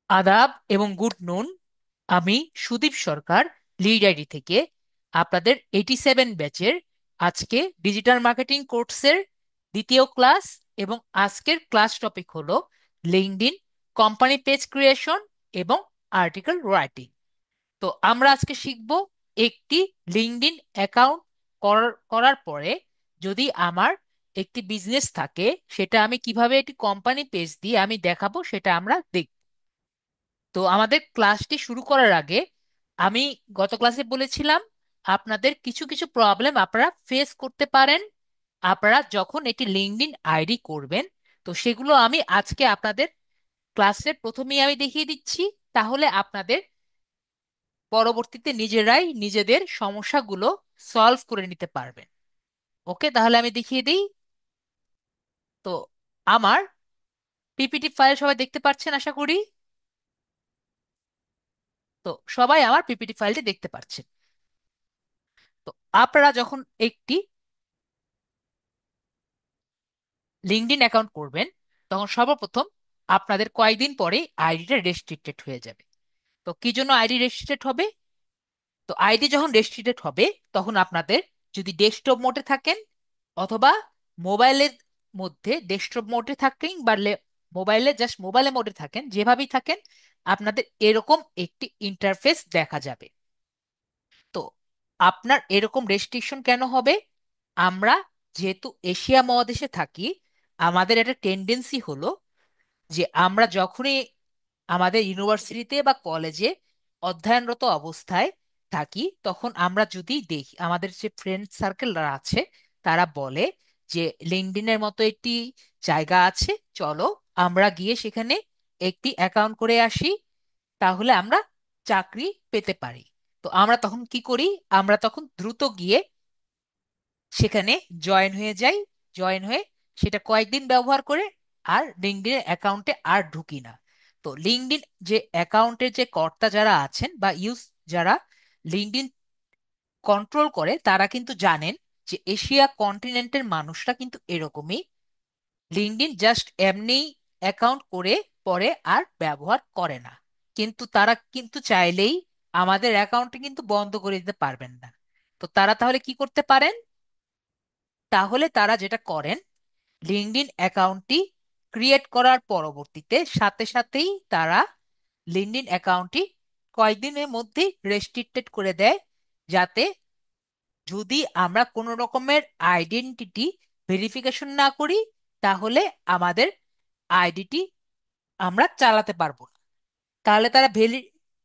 আদাব এবং গুড নুন। আমি সুদীপ সরকার, লিড আইডি থেকে আপনাদের 87 ব্যাচের আজকে ডিজিটাল মার্কেটিং কোর্সের দ্বিতীয় ক্লাস। এবং আজকের ক্লাস টপিক হলো লিঙ্কডইন, কোম্পানি পেজ ক্রিয়েশন এবং আর্টিকেল রাইটিং। তো আমরা আজকে শিখব একটি লিঙ্কডইন অ্যাকাউন্ট করার পরে যদি আমার একটি বিজনেস থাকে, সেটা আমি কিভাবে একটি কোম্পানি পেজ দিয়ে আমি দেখাবো, সেটা আমরা দেখব। তো আমাদের ক্লাসটি শুরু করার আগে আমি গত ক্লাসে বলেছিলাম আপনাদের কিছু কিছু প্রবলেম আপনারা ফেস করতে পারেন আপনারা যখন একটি লিঙ্কডইন আইডি করবেন। তো সেগুলো আমি আজকে আপনাদের ক্লাসের প্রথমেই আমি দেখিয়ে দিচ্ছি, তাহলে আপনাদের পরবর্তীতে নিজেরাই নিজেদের সমস্যাগুলো সলভ করে নিতে পারবেন। ওকে, তাহলে আমি দেখিয়ে দিই। তো আমার পিপিটি ফাইল সবাই দেখতে পাচ্ছেন আশা করি। তো সবাই আমার পিপিটি ফাইলটি দেখতে পাচ্ছেন। তো আপনারা যখন একটি লিঙ্কডইন অ্যাকাউন্ট করবেন, তখন সর্বপ্রথম আপনাদের কয়েকদিন পরে আইডিটা রেস্ট্রিক্টেড হয়ে যাবে। তো কি জন্য আইডি রেস্ট্রিক্টেড হবে? তো আইডি যখন রেস্ট্রিক্টেড হবে, তখন আপনাদের যদি ডেস্কটপ মোডে থাকেন অথবা মোবাইলের মধ্যে ডেস্কটপ মোডে থাকেন বা মোবাইলে জাস্ট মোবাইলে মোডে থাকেন, যেভাবেই থাকেন আপনাদের এরকম একটি ইন্টারফেস দেখা যাবে। তো আপনার এরকম রেস্ট্রিকশন কেন হবে? আমরা যেহেতু এশিয়া মহাদেশে থাকি, আমাদের একটা টেন্ডেন্সি হলো যে আমরা যখনই আমাদের ইউনিভার্সিটিতে বা কলেজে অধ্যয়নরত অবস্থায় থাকি, তখন আমরা যদি দেখি আমাদের যে ফ্রেন্ড সার্কেলরা আছে, তারা বলে যে লিঙ্কডইনের মতো একটি জায়গা আছে, চলো আমরা গিয়ে সেখানে একটি অ্যাকাউন্ট করে আসি, তাহলে আমরা চাকরি পেতে পারি। তো আমরা তখন কি করি? আমরা তখন দ্রুত গিয়ে সেখানে জয়েন হয়ে যাই। জয়েন হয়ে সেটা কয়েকদিন ব্যবহার করে আর লিঙ্কডইন অ্যাকাউন্টে আর ঢুকি না। তো লিঙ্কডইন যে অ্যাকাউন্টের যে কর্তা যারা আছেন বা যারা লিঙ্কডইন কন্ট্রোল করে, তারা কিন্তু জানেন যে এশিয়া কন্টিনেন্টের মানুষরা কিন্তু এরকমই। লিঙ্কডইন জাস্ট এমনি অ্যাকাউন্ট করে পরে আর ব্যবহার করে না। কিন্তু তারা কিন্তু চাইলেই আমাদের অ্যাকাউন্টে কিন্তু বন্ধ করে দিতে পারবেন না। তো তারা তাহলে কি করতে পারেন? তাহলে তারা যেটা করেন, লিঙ্কডইন অ্যাকাউন্টটি ক্রিয়েট করার পরবর্তীতে সাথে সাথেই তারা লিঙ্কডইন অ্যাকাউন্টটি কয়েকদিনের মধ্যেই রেস্ট্রিক্টেড করে দেয়, যাতে যদি আমরা কোনো রকমের আইডেন্টিটি ভেরিফিকেশন না করি, তাহলে আমাদের আইডিটি আমরা চালাতে পারবো না। তাহলে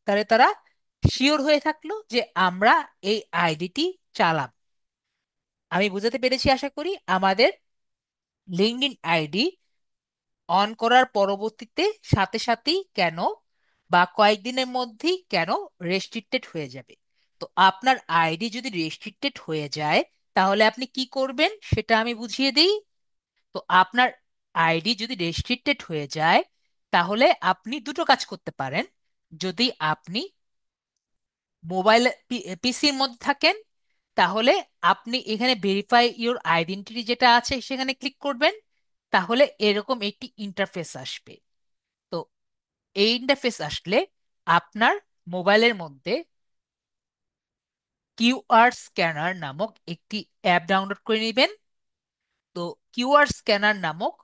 তাহলে তারা শিওর হয়ে থাকলো যে আমরা এই আইডিটি চালাব। আমি বুঝাতে পেরেছি আশা করি। আমাদের লিঙ্কডইন আইডি অন করার পরবর্তীতে সাথে সাথেই কেন বা কয়েকদিনের মধ্যেই কেন রেস্ট্রিক্টেড হয়ে যাবে। তো আপনার আইডি যদি রেস্ট্রিক্টেড হয়ে যায়, তাহলে আপনি কি করবেন সেটা আমি বুঝিয়ে দিই। তো আপনার আইডি যদি রেস্ট্রিক্টেড হয়ে যায়, তাহলে আপনি দুটো কাজ করতে পারেন। যদি আপনি মোবাইল পিসির মধ্যে থাকেন, তাহলে আপনি এখানে ভেরিফাই ইওর আইডেন্টিটি যেটা আছে সেখানে ক্লিক করবেন, তাহলে এরকম একটি ইন্টারফেস আসবে। তো এই ইন্টারফেস আসলে আপনার মোবাইলের মধ্যে কিউআর স্ক্যানার নামক একটি অ্যাপ ডাউনলোড করে নেবেন। তো কিউআর স্ক্যানার নামক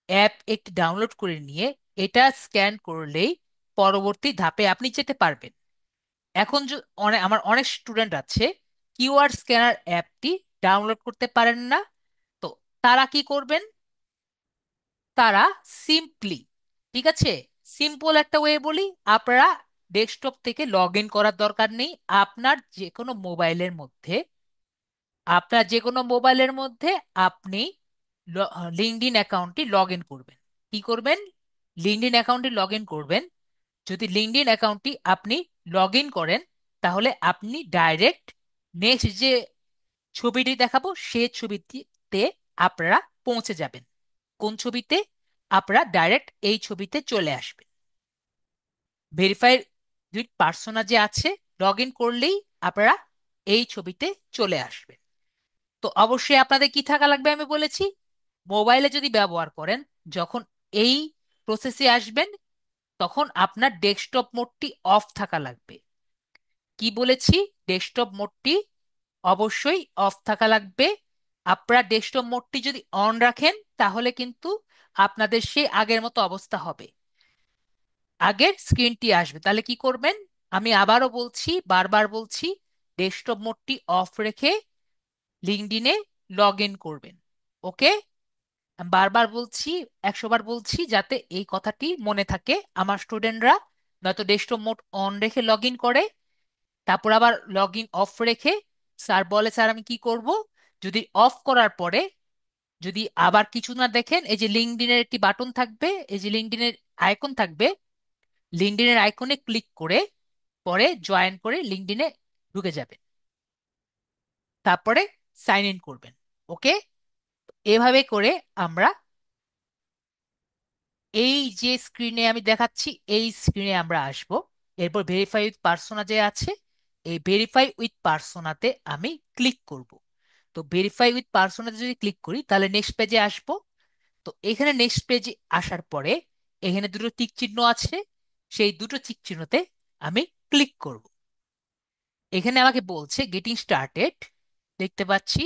অ্যাপ একটি ডাউনলোড করে নিয়ে এটা স্ক্যান করলেই পরবর্তী ধাপে আপনি যেতে পারবেন। এখন আমার অনেক স্টুডেন্ট আছে কিউআর স্ক্যানার অ্যাপটি ডাউনলোড করতে পারেন না। তো তারা কি করবেন? তারা সিম্পলি, ঠিক আছে, সিম্পল একটা ওয়ে বলি, আপনারা ডেস্কটপ থেকে লগ ইন করার দরকার নেই। আপনার যে কোনো মোবাইলের মধ্যে আপনার যে কোনো মোবাইলের মধ্যে আপনি লিঙ্কডইন অ্যাকাউন্টটি লগ ইন করবেন। কি করবেন? লিঙ্কডইন অ্যাকাউন্টটি লগ ইন করবেন। যদি লিঙ্কডইন অ্যাকাউন্টটি আপনি লগ ইন করেন, তাহলে আপনি ডাইরেক্ট নেক্সট যে ছবিটি দেখাবো সে ছবিতে আপনারা পৌঁছে যাবেন। কোন ছবিতে? আপনারা ডাইরেক্ট এই ছবিতে চলে আসবেন। ভেরিফাইড দুই পার্সোনা যে আছে, লগ ইন করলেই আপনারা এই ছবিতে চলে আসবেন। তো অবশ্যই আপনাদের কি থাকা লাগবে আমি বলেছি, মোবাইলে যদি ব্যবহার করেন, যখন এই প্রসেসে আসবেন তখন আপনার ডেস্কটপ মোডটি অফ থাকা লাগবে। কি বলেছি? ডেস্কটপ মোডটি অবশ্যই অফ থাকা লাগবে। আপনারা ডেস্কটপ মোডটি যদি অন রাখেন তাহলে কিন্তু আপনাদের সেই আগের মতো অবস্থা হবে, আগের স্ক্রিনটি আসবে। তাহলে কি করবেন? আমি আবারও বলছি, বারবার বলছি, ডেস্কটপ মোডটি অফ রেখে লিঙ্কডইনে লগ ইন করবেন। ওকে? আমি বারবার বলছি, 100 বার বলছি, যাতে এই কথাটি মনে থাকে আমার স্টুডেন্টরা নয়তো ডেস্কটপ মোড অন রেখে লগ ইন করে, তারপর আবার লগ ইন অফ রেখে স্যার বলে স্যার আমি কি করব। যদি অফ করার পরে যদি আবার কিছু না দেখেন, এই যে লিঙ্কডইনের একটি বাটন থাকবে, এই যে লিঙ্কডইনের আইকন থাকবে, লিঙ্কডইনের আইকনে ক্লিক করে পরে জয়েন করে লিঙ্কডইনে ঢুকে যাবেন, তারপরে সাইন ইন করবেন। ওকে? এভাবে করে আমরা এই যে স্ক্রিনে আমি দেখাচ্ছি এই স্ক্রিনে আমরা আসব। এরপর ভেরিফাই উইথ পার্সোনা যে আছে, এই ভেরিফাই উইথ পার্সোনাতে আমি ক্লিক করব। তো ভেরিফাই উইথ পার্সোনাতে যদি ক্লিক করি তাহলে নেক্সট পেজে আসব। তো এখানে নেক্সট পেজে আসার পরে এখানে দুটো টিক চিহ্ন আছে, সেই দুটো টিক চিহ্নতে আমি ক্লিক করব। এখানে আমাকে বলছে গেটিং স্টার্টেড, দেখতে পাচ্ছি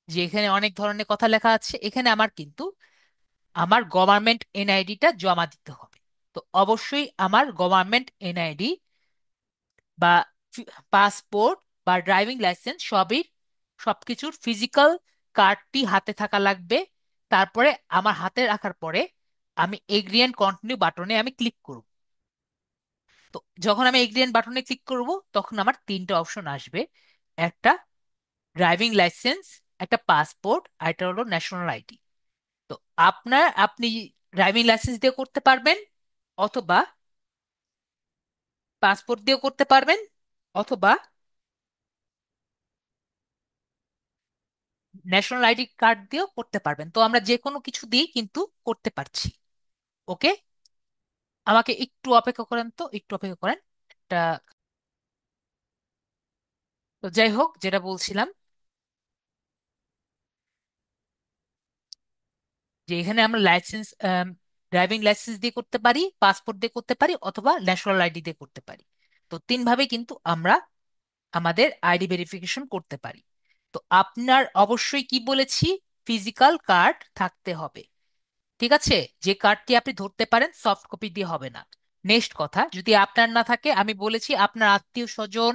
যে এখানে অনেক ধরনের কথা লেখা আছে। এখানে আমার কিন্তু আমার গভর্নমেন্ট এনআইডিটা জমা দিতে হবে। তো অবশ্যই আমার গভর্নমেন্ট এনআইডি বা পাসপোর্ট বা ড্রাইভিং লাইসেন্স সবকিছুর ফিজিক্যাল কার্ডটি হাতে থাকা লাগবে। তারপরে আমার হাতে রাখার পরে আমি এগ্রি এন্ড কন্টিনিউ বাটনে আমি ক্লিক করব। তো যখন আমি এগ্রি এন্ড বাটনে ক্লিক করব তখন আমার তিনটা অপশন আসবে, একটা ড্রাইভিং লাইসেন্স, একটা পাসপোর্ট, আর একটা হলো ন্যাশনাল আইডি। তো আপনি ড্রাইভিং লাইসেন্স দিয়ে করতে পারবেন, অথবা পাসপোর্ট দিয়েও করতে পারবেন, অথবা ন্যাশনাল আইডি কার্ড দিয়েও করতে পারবেন। তো আমরা যে কোনো কিছু দিয়েই কিন্তু করতে পারছি। ওকে? আমাকে একটু অপেক্ষা করেন, তো একটু অপেক্ষা করেন একটা। তো যাই হোক, যেটা বলছিলাম যে এখানে আমরা লাইসেন্স, ড্রাইভিং লাইসেন্স দিয়ে করতে পারি, পাসপোর্ট দিয়ে করতে পারি, অথবা ন্যাশনাল আইডি দিয়ে করতে পারি। তো তিনভাবে কিন্তু আমরা আমাদের আইডি ভেরিফিকেশন করতে পারি। তো আপনার অবশ্যই কি বলেছি, ফিজিক্যাল কার্ড থাকতে হবে। ঠিক আছে? যে কার্ডটি আপনি ধরতে পারেন, সফট কপি দিয়ে হবে না। নেক্সট কথা, যদি আপনার না থাকে, আমি বলেছি আপনার আত্মীয় স্বজন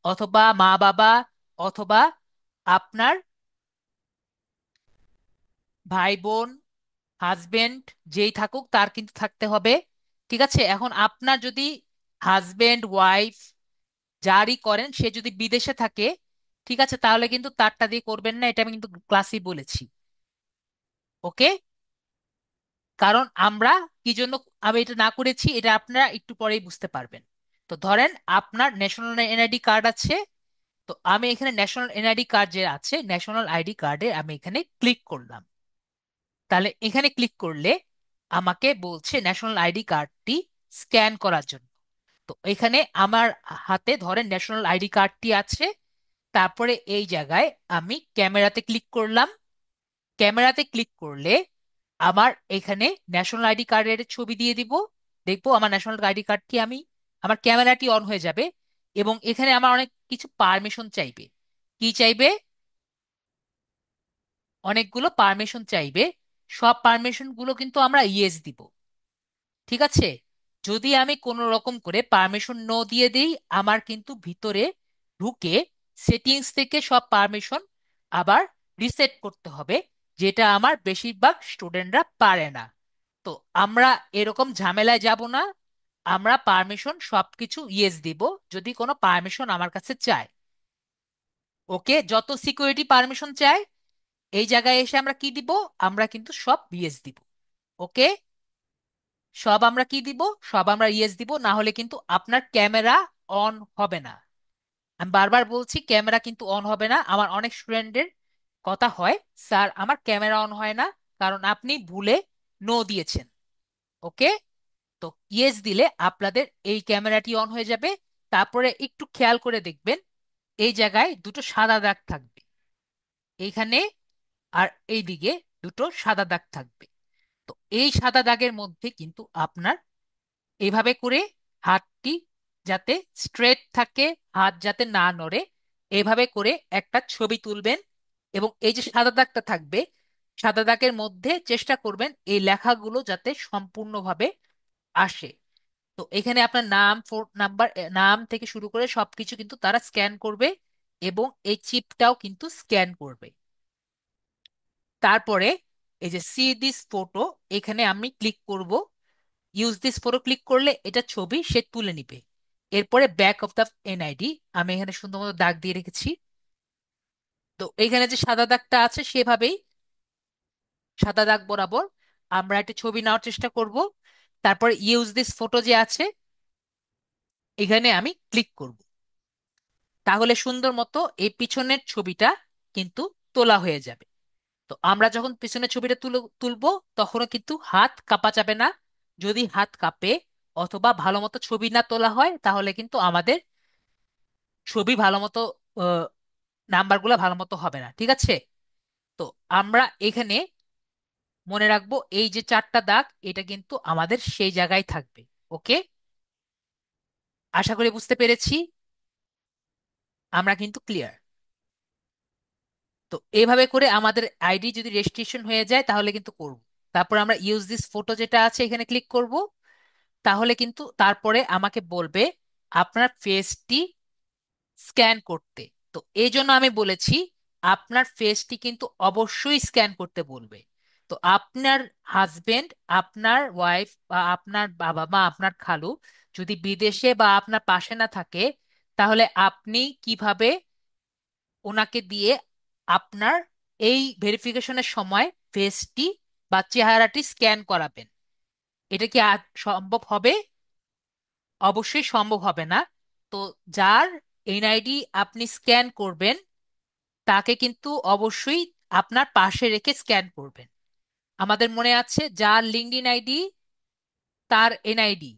অথবা মা বাবা অথবা আপনার ভাই বোন, হাজবেন্ড, যেই থাকুক তার কিন্তু থাকতে হবে। ঠিক আছে? এখন আপনার যদি হাজবেন্ড ওয়াইফ যারই করেন সে যদি বিদেশে থাকে, ঠিক আছে, তাহলে কিন্তু তারটা দিয়ে করবেন না, এটা আমি কিন্তু ক্লাসেই বলেছি। ওকে? কারণ আমরা কি জন্য আমি এটা না করেছি এটা আপনারা একটু পরেই বুঝতে পারবেন। তো ধরেন আপনার ন্যাশনাল এনআইডি কার্ড আছে, তো আমি এখানে ন্যাশনাল এনআইডি কার্ড যে আছে, ন্যাশনাল আইডি কার্ডে আমি এখানে ক্লিক করলাম। তাহলে এখানে ক্লিক করলে আমাকে বলছে ন্যাশনাল আইডি কার্ডটি স্ক্যান করার জন্য। তো এখানে আমার হাতে ধরেন ন্যাশনাল আইডি কার্ডটি আছে। তারপরে এই জায়গায় আমি ক্যামেরাতে ক্লিক করলাম। ক্যামেরাতে ক্লিক করলে আমার এখানে ন্যাশনাল আইডি কার্ডের ছবি দিয়ে দিব। দেখবো আমার ন্যাশনাল আইডি কার্ডটি আমি, আমার ক্যামেরাটি অন হয়ে যাবে। এবং এখানে আমার অনেক কিছু পারমিশন চাইবে। কি চাইবে? অনেকগুলো পারমিশন চাইবে। সব পারমিশন গুলো কিন্তু আমরা ইয়েস দিব। ঠিক আছে? যদি আমি কোনো রকম করে পারমিশন নো দিয়ে দিই, আমার কিন্তু ভিতরে ঢুকে সেটিংস থেকে সব পারমিশন আবার রিসেট করতে হবে, যেটা আমার বেশিরভাগ স্টুডেন্টরা পারে না। তো আমরা এরকম ঝামেলায় যাব না। আমরা পারমিশন সবকিছু ইয়েস দিব যদি কোনো পারমিশন আমার কাছে চায়। ওকে? যত সিকিউরিটি পারমিশন চায় এই জায়গায় এসে আমরা কি দিব? আমরা কিন্তু সব ইয়েস দিব। ওকে? সব আমরা কি দিব? সব আমরা ইয়েস দিব, না হলে কিন্তু আপনার ক্যামেরা অন হবে না। আমি বারবার বলছি ক্যামেরা কিন্তু অন হবে না। আমার অনেক স্টুডেন্টের কথা হয়, স্যার আমার ক্যামেরা অন হয় না, কারণ আপনি ভুলে নো দিয়েছেন। ওকে? তো ইয়েস দিলে আপনাদের এই ক্যামেরাটি অন হয়ে যাবে। তারপরে একটু খেয়াল করে দেখবেন এই জায়গায় দুটো সাদা দাগ থাকবে, এইখানে আর এইদিকে দুটো সাদা দাগ থাকবে। তো এই সাদা দাগের মধ্যে কিন্তু আপনার এইভাবে করে হাতটি যাতে স্ট্রেট থাকে, হাত যাতে না নড়ে, এভাবে করে একটা ছবি তুলবেন। এবং এই যে সাদা দাগটা থাকবে, সাদা দাগের মধ্যে চেষ্টা করবেন এই লেখাগুলো যাতে সম্পূর্ণভাবে আসে। তো এখানে আপনার নাম, ফোন নাম্বার, নাম থেকে শুরু করে সবকিছু কিন্তু তারা স্ক্যান করবে, এবং এই চিপটাও কিন্তু স্ক্যান করবে। তারপরে এই যে সি দিস ফটো, এখানে আমি ক্লিক করব। ইউজ দিস ফটো ক্লিক করলে এটা ছবি সে তুলে নিবে। এরপরে ব্যাক অফ দ্য এনআইডি, আমি এখানে সুন্দর মতো দাগ দিয়ে রেখেছি। তো এখানে যে সাদা দাগটা আছে সেভাবেই সাদা দাগ বরাবর আমরা একটা ছবি নেওয়ার চেষ্টা করব। তারপরে ইউজ দিস ফটো যে আছে, এখানে আমি ক্লিক করব। তাহলে সুন্দর মতো এই পিছনের ছবিটা কিন্তু তোলা হয়ে যাবে। তো আমরা যখন পিছনের ছবিটা তুলবো, তখনও কিন্তু হাত কাঁপা যাবে না। যদি হাত কাঁপে অথবা ভালো মতো ছবি না তোলা হয়, তাহলে কিন্তু আমাদের ছবি ভালো মতো, নাম্বারগুলো ভালো মতো হবে না, ঠিক আছে? তো আমরা এখানে মনে রাখবো এই যে চারটা দাগ, এটা কিন্তু আমাদের সেই জায়গায় থাকবে। ওকে, আশা করি বুঝতে পেরেছি। আমরা কিন্তু ক্লিয়ার। তো এইভাবে করে আমাদের আইডি যদি রেজিস্ট্রেশন হয়ে যায় তাহলে কিন্তু করব। তারপর আমরা ইউজ দিস ফটো যেটা আছে এখানে ক্লিক করব। তাহলে কিন্তু তারপরে আমাকে বলবে আপনার ফেসটি স্ক্যান করতে। তো এই জন্য আমি বলেছি আপনার ফেসটি কিন্তু অবশ্যই স্ক্যান করতে বলবে। তো আপনার হাজবেন্ড, আপনার ওয়াইফ, বা আপনার বাবা মা, আপনার খালু যদি বিদেশে বা আপনার পাশে না থাকে, তাহলে আপনি কিভাবে ওনাকে দিয়ে আপনার এই ভেরিফিকেশনের সময় ফেসটি বা চেহারাটি স্ক্যান করাবেন? এটা কি সম্ভব হবে? অবশ্যই সম্ভব হবে না। তো যার এনআইডি আপনি স্ক্যান করবেন, তাকে কিন্তু অবশ্যই আপনার পাশে রেখে স্ক্যান করবেন। আমাদের মনে আছে যার লিঙ্কডইন আইডি তার এনআইডি,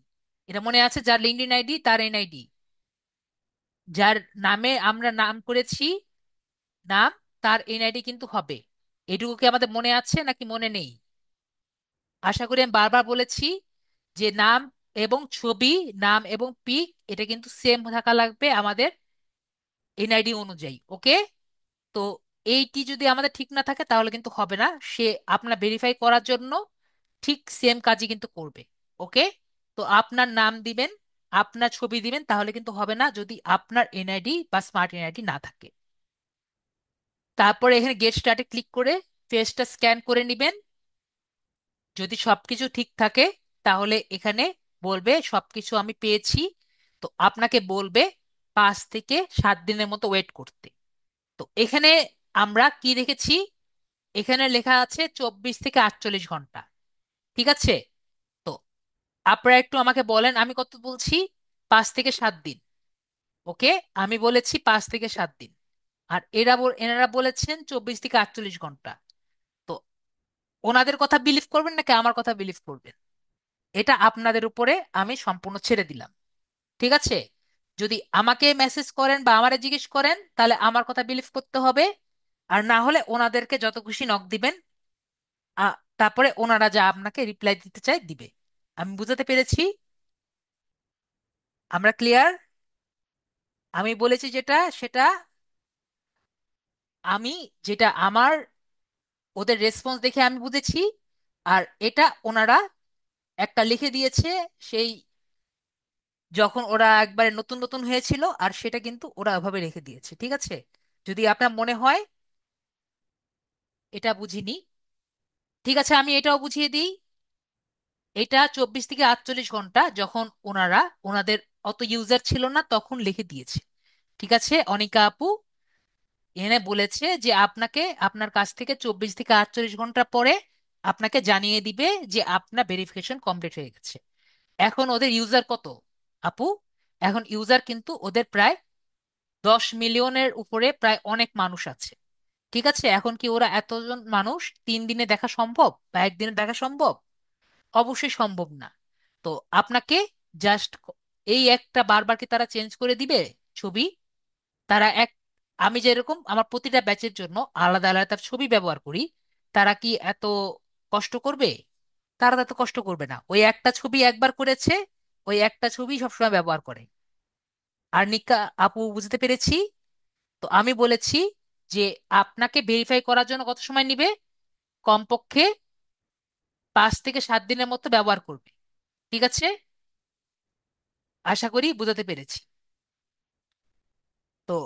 এটা মনে আছে, যার লিঙ্কডইন আইডি তার এনআইডি, যার নামে আমরা নাম করেছি নাম, তার এনআইডি কিন্তু হবে। এটুকু কি আমাদের মনে আছে নাকি মনে নেই? আশা করি আমি বারবার বলেছি যে নাম এবং ছবি, নাম এবং পিক, এটা কিন্তু সেম থাকা লাগবে আমাদের এনআইডি অনুযায়ী। ওকে, তো এইটি যদি আমাদের ঠিক না থাকে তাহলে কিন্তু হবে না। সে আপনার ভেরিফাই করার জন্য ঠিক সেম কাজই কিন্তু করবে। ওকে, তো আপনার নাম দিবেন, আপনার ছবি দিবেন, তাহলে কিন্তু হবে না যদি আপনার এনআইডি বা স্মার্ট এনআইডি না থাকে। তারপরে এখানে গেট স্টার্টে ক্লিক করে ফেসটা স্ক্যান করে নেবেন। যদি সবকিছু ঠিক থাকে তাহলে এখানে বলবে সবকিছু আমি পেয়েছি। তো আপনাকে বলবে 5 থেকে 7 দিনের মতো ওয়েট করতে। তো এখানে আমরা কি রেখেছি? এখানে লেখা আছে 24 থেকে 48 ঘন্টা। ঠিক আছে? তো আপনারা একটু আমাকে বলেন আমি কত বলছি? 5 থেকে 7 দিন। ওকে, আমি বলেছি 5 থেকে 7 দিন। আর এনারা বলেছেন 24 থেকে 48 ঘন্টা। তো ওনাদের কথা বিলিভ করবেন নাকি আমার কথা বিলিভ করবেন, এটা আপনাদের উপরে আমি সম্পূর্ণ ছেড়ে দিলাম। ঠিক আছে? যদি আমাকে মেসেজ করেন বা আমারে জিজ্ঞেস করেন তাহলে আমার কথা বিলিভ করতে হবে। আর না হলে ওনাদেরকে যত খুশি নক দিবেন, তারপরে ওনারা যা আপনাকে রিপ্লাই দিতে চায় দিবে। আমি বুঝাতে পেরেছি? আমরা ক্লিয়ার? আমি বলেছি যেটা সেটা, আমি যেটা আমার ওদের রেসপন্স দেখে আমি বুঝেছি। আর এটা ওনারা একটা লিখে দিয়েছে সেই যখন ওরা একবারে নতুন নতুন হয়েছিল, আর সেটা কিন্তু ওরা ওভাবে রেখে দিয়েছে। ঠিক আছে? যদি আপনার মনে হয় এটা বুঝিনি, ঠিক আছে, আমি এটাও বুঝিয়ে দিই। এটা 24 থেকে 48 ঘন্টা যখন ওনারা ওনাদের অত ইউজার ছিল না তখন লিখে দিয়েছে। ঠিক আছে? অনিকা আপু এনে বলেছে যে আপনাকে আপনার কাছ থেকে 24 থেকে 48 ঘন্টা পরে আপনাকে জানিয়ে দিবে যে আপনার ভেরিফিকেশন কমপ্লিট হয়ে গেছে। এখন ওদের ইউজার কত আপু? এখন ইউজার কিন্তু ওদের প্রায় 10 মিলিয়নের উপরে, প্রায় অনেক মানুষ আছে। ঠিক আছে? এখন কি ওরা এতজন মানুষ 3 দিনে দেখা সম্ভব বা একদিনে দেখা সম্ভব? অবশ্যই সম্ভব না। তো আপনাকে জাস্ট এই একটা, বারবার কি তারা চেঞ্জ করে দিবে ছবি? তারা আমি যেরকম আমার প্রতিটা ব্যাচের জন্য আলাদা আলাদা ছবি ব্যবহার করি, তারা কি এত কষ্ট করবে? তারা তো এত কষ্ট করবে না। ওই একটা ছবি একবার করেছে, ওই একটা ছবি সবসময় ব্যবহার করে। আর নিকা আপু, বুঝতে পেরেছি। তো আমি বলেছি যে আপনাকে ভেরিফাই করার জন্য কত সময় নিবে? কমপক্ষে 5 থেকে 7 দিনের মতো ব্যবহার করবে। ঠিক আছে, আশা করি বুঝাতে পেরেছি। তো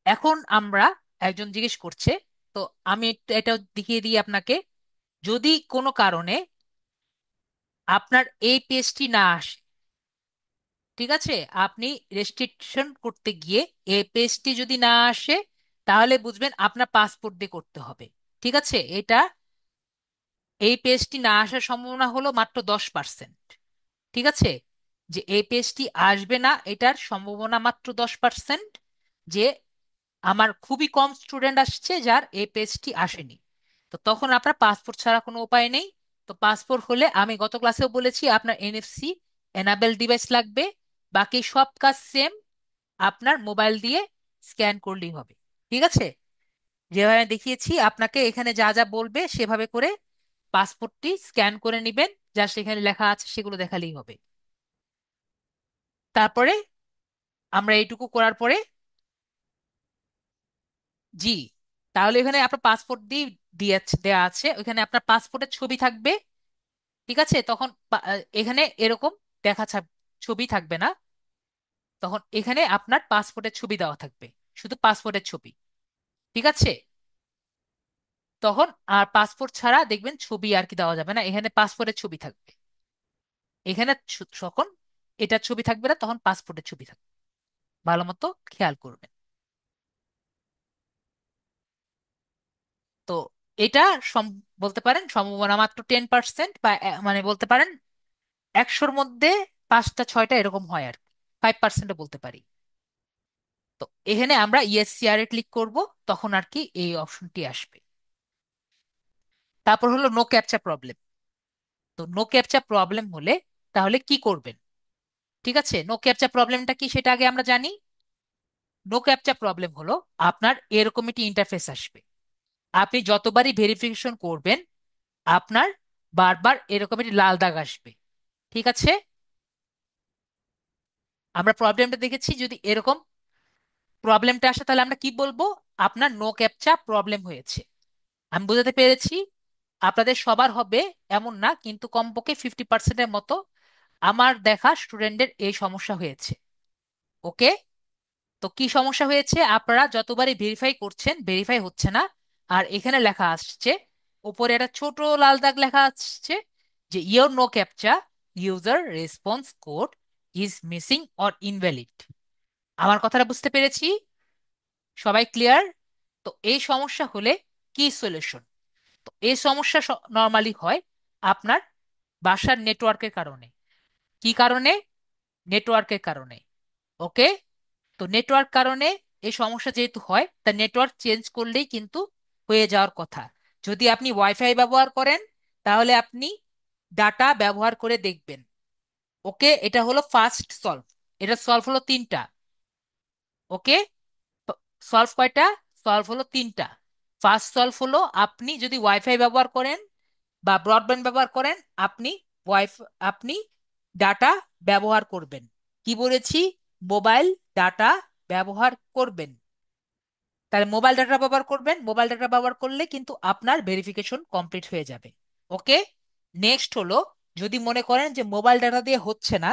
এখন আমরা, একজন জিজ্ঞেস করছে, তো আমি এটা দেখিয়ে দিই আপনাকে। যদি কোনো কারণে আপনার এই পেজটি না আসে, ঠিক আছে, আপনি রেস্ট্রিকশন করতে গিয়ে এই পেজটি যদি না আসে, তাহলে বুঝবেন আপনার পাসপোর্ট দিয়ে করতে হবে। ঠিক আছে, এটা, এই পেজটি না আসার সম্ভাবনা হলো মাত্র 10%। ঠিক আছে, যে এই পেজটি আসবে না এটার সম্ভাবনা মাত্র 10%। যে আমার খুবই কম স্টুডেন্ট আসছে যার এই পেজটি আসেনি। তো তখন আপনার পাসপোর্ট ছাড়া কোনো উপায় নেই। তো পাসপোর্ট হলে, আমি গত ক্লাসেও বলেছি, আপনার এনএফসি এনাবেল ডিভাইস লাগবে। বাকি সব কাজ সেম, আপনার মোবাইল দিয়ে স্ক্যান করলেই হবে। ঠিক আছে, যেভাবে আমি দেখিয়েছি আপনাকে, এখানে যা যা বলবে সেভাবে করে পাসপোর্টটি স্ক্যান করে নেবেন, যা সেখানে লেখা আছে সেগুলো দেখালেই হবে। তারপরে আমরা এইটুকু করার পরে, জি, তাহলে এখানে আপনার পাসপোর্ট দিয়ে দেওয়া আছে, ওইখানে আপনার পাসপোর্টের ছবি থাকবে। ঠিক আছে, তখন এখানে এরকম দেখা ছবি থাকবে না, তখন এখানে আপনার পাসপোর্টের ছবি দেওয়া থাকবে, শুধু পাসপোর্টের ছবি। ঠিক আছে, তখন আর পাসপোর্ট ছাড়া দেখবেন ছবি আর কি দেওয়া যাবে না, এখানে পাসপোর্টের ছবি থাকবে। এখানে তখন এটার ছবি থাকবে না, তখন পাসপোর্টের ছবি থাকবে। ভালো মতো খেয়াল করবেন। তো এটা বলতে পারেন সম্ভাবনা মাত্র 10%, বা মানে বলতে পারেন 100-র মধ্যে 5টা 6টা এরকম হয় আর কি, 5%-ও বলতে পারি। তো এখানে আমরা ইএসসিআর এ ক্লিক করব, তখন আর কি এই অপশনটি আসবে। তারপর হলো নো ক্যাপচা প্রবলেম। তো নো ক্যাপচা প্রবলেম হলে তাহলে কি করবেন? ঠিক আছে, নো ক্যাপচা প্রবলেমটা কি সেটা আগে আমরা জানি। নো ক্যাপচা প্রবলেম হলো আপনার এরকম একটি ইন্টারফেস আসবে। আপনি যতবারই ভেরিফিকেশন করবেন, আপনার বারবার এরকম একটি লাল দাগ আসবে। ঠিক আছে, আমরা প্রবলেমটা দেখেছি, যদি এরকম প্রবলেমটা আসে তাহলে আমরা কি বলবো? আপনার নো ক্যাপচা প্রবলেম হয়েছে। আমি বোঝাতে পেরেছি? আপনাদের সবার হবে এমন না, কিন্তু কমপক্ষে 50%-এর মতো আমার দেখা স্টুডেন্টদের এই সমস্যা হয়েছে। ওকে, তো কি সমস্যা হয়েছে? আপনারা যতবারই ভেরিফাই করছেন, ভেরিফাই হচ্ছে না। আর এখানে লেখা আসছে, উপরে একটা ছোট লাল দাগ লেখা আসছে যে your no captcha user response code is missing or invalid. আমার কথাটা বুঝতে পেরেছি? সবাই ক্লিয়ার? তো এই সমস্যা হলে কি সলিউশন? তো এই সমস্যা নর্মালি হয় আপনার বাসার নেটওয়ার্কের কারণে। কি কারণে? নেটওয়ার্কের কারণে। ওকে, তো নেটওয়ার্ক কারণে এই সমস্যা যেহেতু হয়, তা নেটওয়ার্ক চেঞ্জ করলেই কিন্তু হয়ে যাওয়ার কথা। যদি আপনি ওয়াইফাই ব্যবহার করেন, তাহলে আপনি ডাটা ব্যবহার করে দেখবেন। ওকে, এটা হলো ফার্স্ট সলভ। এটা সলভ হলো 3টা। ওকে, সলভ কয়টা? সলভ হলো 3টা। ফার্স্ট সলভ হলো আপনি যদি ওয়াইফাই ব্যবহার করেন বা ব্রডব্যান্ড ব্যবহার করেন, আপনি আপনি ডাটা ব্যবহার করবেন। কি বলেছি? মোবাইল ডাটা ব্যবহার করবেন। তাহলে মোবাইল ডাটা ব্যবহার করবেন, মোবাইল ডাটা ব্যবহার করলে কিন্তু আপনার ভেরিফিকেশন কমপ্লিট হয়ে যাবে। ওকে, নেক্সট হলো, যদি মনে করেন যে মোবাইল ডাটা দিয়ে হচ্ছে না,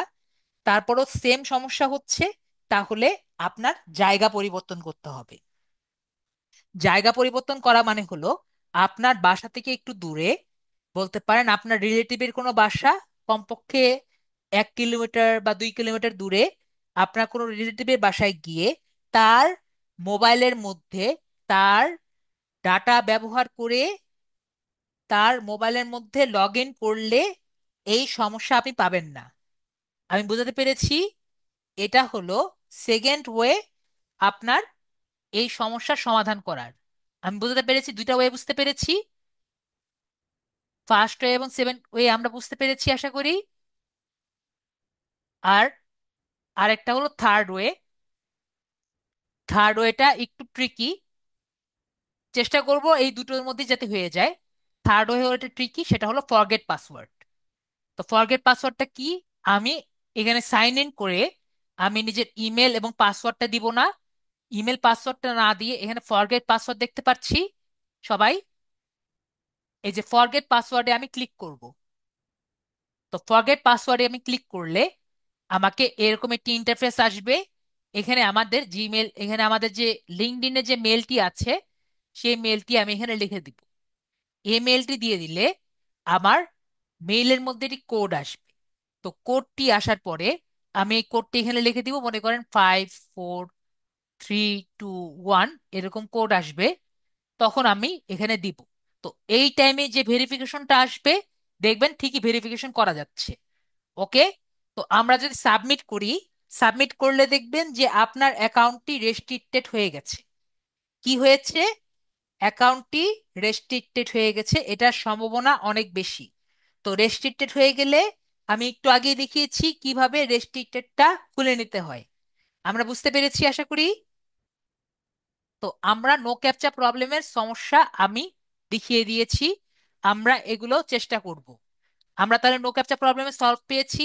তারপরও সেম সমস্যা হচ্ছে, তাহলে আপনার জায়গা পরিবর্তন করতে হবে। জায়গা পরিবর্তন করা মানে হলো আপনার বাসা থেকে একটু দূরে, বলতে পারেন আপনার রিলেটিভের কোনো বাসা কমপক্ষে 1 কিলোমিটার বা 2 কিলোমিটার দূরে, আপনার কোনো রিলেটিভের বাসায় গিয়ে তার মোবাইলের মধ্যে তার ডাটা ব্যবহার করে তার মোবাইলের মধ্যে লগ ইন করলে এই সমস্যা আপনি পাবেন না। আমি বোঝাতে পেরেছি? এটা হলো সেকেন্ড ওয়ে আপনার এই সমস্যার সমাধান করার। আমি বুঝতে পেরেছি, 2টা ওয়ে বুঝতে পেরেছি। ফার্স্ট ওয়ে এবং সেকেন্ড ওয়ে আমরা বুঝতে পেরেছি আশা করি। আর আরেকটা হলো থার্ড ওয়ে। থার্ড ওয়েটা একটু ট্রিকি, চেষ্টা করব এই দুটোর মধ্যে যাতে হয়ে যায়। থার্ড ওয়ে হলো এটা ট্রিকি, সেটা হলো ফরগেট পাসওয়ার্ড। তো ফরগেট পাসওয়ার্ডটা কি? আমি এখানে সাইন ইন করে আমি নিজের ইমেল এবং পাসওয়ার্ডটা দিব না। ইমেল পাসওয়ার্ডটা না দিয়ে এখানে ফরগেট পাসওয়ার্ড দেখতে পাচ্ছি সবাই। এই যে ফরগেট পাসওয়ার্ডে আমি ক্লিক করব। তো ফরগেট পাসওয়ার্ডে আমি ক্লিক করলে আমাকে এরকম একটি ইন্টারফেস আসবে। এখানে আমাদের জিমেল, এখানে আমাদের যে লিঙ্কডইনে যে মেলটি আছে সেই মেলটি আমি এখানে লিখে দিব। এই মেলটি দিয়ে দিলে আমার মেইলের মধ্যে একটি কোড আসবে। তো কোডটি আসার পরে আমি এই কোডটি এখানে লিখে দিব, মনে করেন 5432 1 এরকম কোড আসবে। তখন আমি এখানে দিব। তো এই টাইমে যে ভেরিফিকেশনটা আসবে দেখবেন ঠিকই ভেরিফিকেশন করা যাচ্ছে। ওকে। তো আমরা যদি সাবমিট করি, সাবমিট করলে দেখবেন যে আপনার অ্যাকাউন্টটি রেস্ট্রিক্টেড হয়ে গেছে। কি হয়েছে? অ্যাকাউন্টটি রেস্ট্রিক্টেড হয়ে গেছে, এটার সম্ভাবনা অনেক বেশি। তো রেস্ট্রিক্টেড হয়ে গেলে আমি একটু আগে দেখিয়েছি কিভাবে রেস্ট্রিক্টেডটা খুলে নিতে হয়। আমরা বুঝতে পেরেছি আশা করি। তো আমরা নো ক্যাপচা প্রবলেমের সমস্যা আমি দেখিয়ে দিয়েছি। আমরা এগুলো চেষ্টা করব। আমরা তাহলে নো ক্যাপচা প্রবলেমের সলভ পেয়েছি।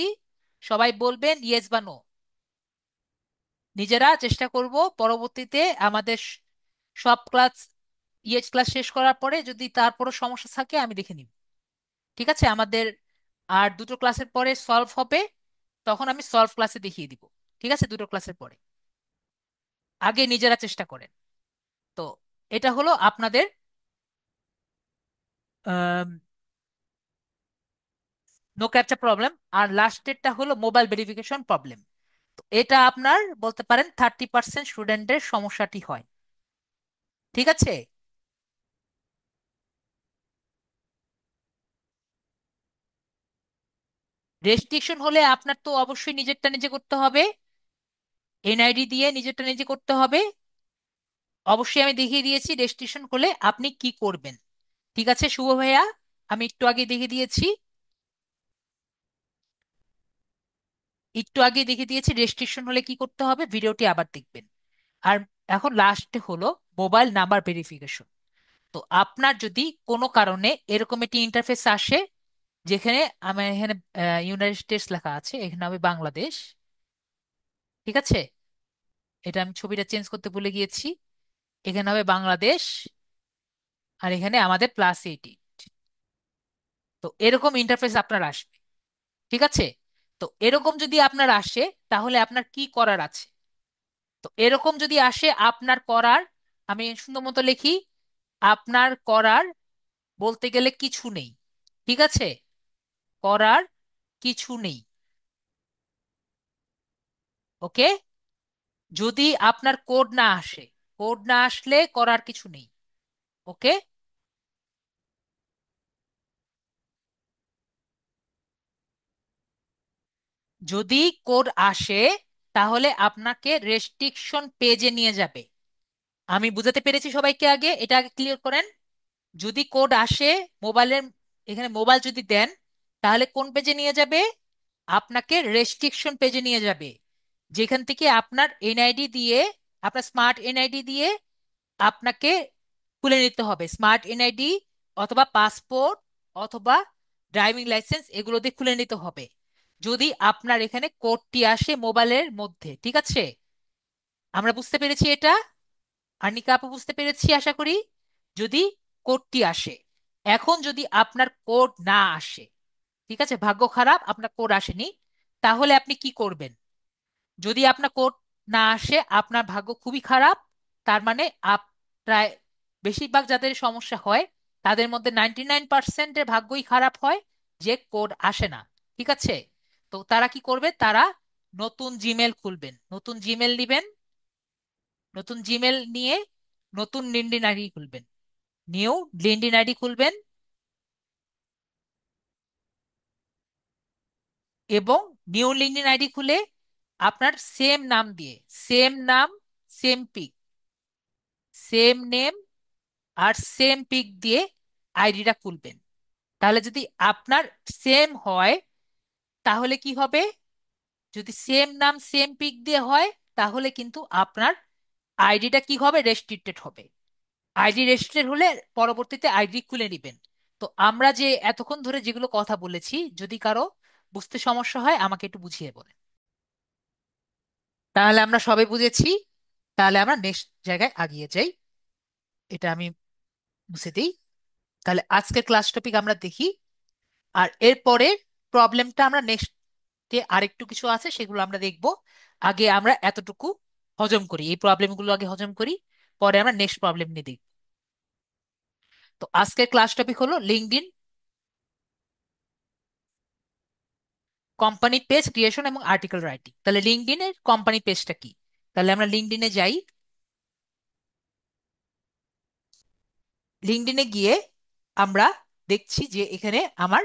সবাই বলবেন ইয়েস বা নো। নিজেরা চেষ্টা করব পরবর্তীতে আমাদের সব ক্লাস, ইএইচ ক্লাস শেষ করার পরে যদি তারপরও সমস্যা থাকে আমি দেখে নিব। ঠিক আছে? আমাদের আর দুটো ক্লাসের পরে সলভ হবে, তখন আমি সলভ ক্লাসে দেখিয়ে দিব। ঠিক আছে? দুটো ক্লাসের পরে আগে নিজেরা চেষ্টা করেন। তো এটা হলো আপনাদের নো ক্যাপচা প্রবলেম। আর লাস্টেরটা হলো মোবাইল ভেরিফিকেশন প্রবলেম। তো এটা আপনার বলতে পারেন 30% স্টুডেন্টের সমস্যাটি হয়। ঠিক আছে? রেস্ট্রিকশন হলে আপনার তো অবশ্যই নিজেরটা নিজে করতে হবে, এনআইডি দিয়ে নিজেরটা নিজে করতে হবে। অবশ্যই আমি দেখিয়ে দিয়েছি রেস্ট্রিকশন হলে আপনি কি করবেন। ঠিক আছে শুভ ভাইয়া, আমি একটু আগে দেখিয়ে দিয়েছি, একটু আগে দেখিয়ে দিয়েছি রেস্ট্রিকশন হলে কি করতে হবে, ভিডিওটি আবার দেখবেন। আর এখন লাস্টে হলো মোবাইল নাম্বার ভেরিফিকেশন। তো আপনার যদি কোনো কারণে এরকম একটি ইন্টারফেস আসে যেখানে আমার এখানে ইউনাইটেড স্টেটস লেখা আছে, এখানে হবে বাংলাদেশ। ঠিক আছে? এটা আমি ছবিটা চেঞ্জ করতে ভুলে গিয়েছি। এখানে হবে বাংলাদেশ, আর এখানে আমাদের +80। তো এরকম ইন্টারফেস আপনার আসবে। ঠিক আছে? তো এরকম যদি আপনার আসে তাহলে আপনার কি করার আছে? তো এরকম যদি আসে আপনার করার, আমি সুন্দর মতো লিখি, আপনার করার বলতে গেলে কিছু নেই। ঠিক আছে? করার কিছু নেই। ওকে। যদি আপনার কোড না আসে, কোড না আসলে করার কিছু নেই। ওকে। যদি কোড আসে তাহলে আপনাকে রেস্ট্রিকশন পেজে নিয়ে যাবে। আমি বুঝাতে পেরেছি সবাইকে? আগে এটা আগে ক্লিয়ার করেন। যদি কোড আসে মোবাইলের, এখানে মোবাইল যদি দেন তাহলে কোন পেজে নিয়ে যাবে? আপনাকে রেস্ট্রিকশন পেজে নিয়ে যাবে, যেখান থেকে আপনার এনআইডি দিয়ে, আপনার স্মার্ট এনআইডি দিয়ে আপনাকে খুলে নিতে হবে। স্মার্ট এনআইডি অথবা পাসপোর্ট অথবা ড্রাইভিং লাইসেন্স এগুলো দিয়ে খুলে নিতে হবে যদি আপনার এখানে কোডটি আসে মোবাইলের মধ্যে। ঠিক আছে? আমরা বুঝতে পেরেছি এটা। আনিকা আপু বুঝতে পেরেছি আশা করি। যদি কোডটি আসে, এখন যদি আপনার কোড না আসে, ঠিক আছে, ভাগ্য খারাপ আপনার কোড আসেনি, তাহলে আপনি কি করবেন? যদি আপনার কোড না আসে আপনার ভাগ্য খুবই খারাপ। তার মানে প্রায় বেশিরভাগ যাদের সমস্যা হয় তাদের মধ্যে 99%-এর ভাগ্যই খারাপ হয় যে কোড আসে না। ঠিক আছে? তো তারা কি করবে? তারা নতুন জিমেল খুলবেন, নতুন জিমেল নিবেন, নতুন জিমেল নিয়ে নতুন লিঙ্কডইন আইডি খুলবেন, নিউ লিঙ্কডইন আইডি খুলবেন এবং নিউ লিঙ্কডইন আইডি খুলে আপনার সেম নাম দিয়ে, সেম নাম, সেম পিক, সেম নেম আর সেম পিক দিয়ে আইডিটা খুলবেন। তাহলে যদি আপনার সেম হয় তাহলে কি হবে? যদি সেম নাম সেম পিক দিয়ে হয় তাহলে কিন্তু আপনার আইডিটা কি হবে? রেস্ট্রিক্টেড হবে। আইডি রেস্ট্রিক্টেড হলে পরবর্তীতে আইডি খুলে নেবেন। তো আমরা যে এতক্ষণ ধরে যেগুলো কথা বলেছি, যদি কারো বুঝতে সমস্যা হয় আমাকে একটু বুঝিয়ে বলেন। তাহলে আমরা সবাই বুঝেছি। তাহলে আমরা নেক্সট জায়গায় আগিয়ে যাই। এটা আমি মুছে দিই। তাহলে আজকের ক্লাস টপিক আমরা দেখি, আর এরপরে প্রবলেমটা আমরা নেক্সট যে আরেকটু কিছু আছে সেগুলো আমরা দেখব। আগে আমরা এতটুকু হজম করি, এই প্রবলেমগুলো আগে হজম করি, পরে আমরা নেক্সট প্রবলেম নিয়ে দেখব। তো আজকের ক্লাস টপিক হলো লিঙ্কডইন কোম্পানি পেজ ক্রিয়েশন এবং আর্টিকেল রাইটিং। তাহলে লিঙ্কডইনের কোম্পানি পেজটা কি? তাহলে আমরা লিঙ্কডইনে যাই। লিঙ্কডইনে গিয়ে আমরা দেখছি যে এখানে আমার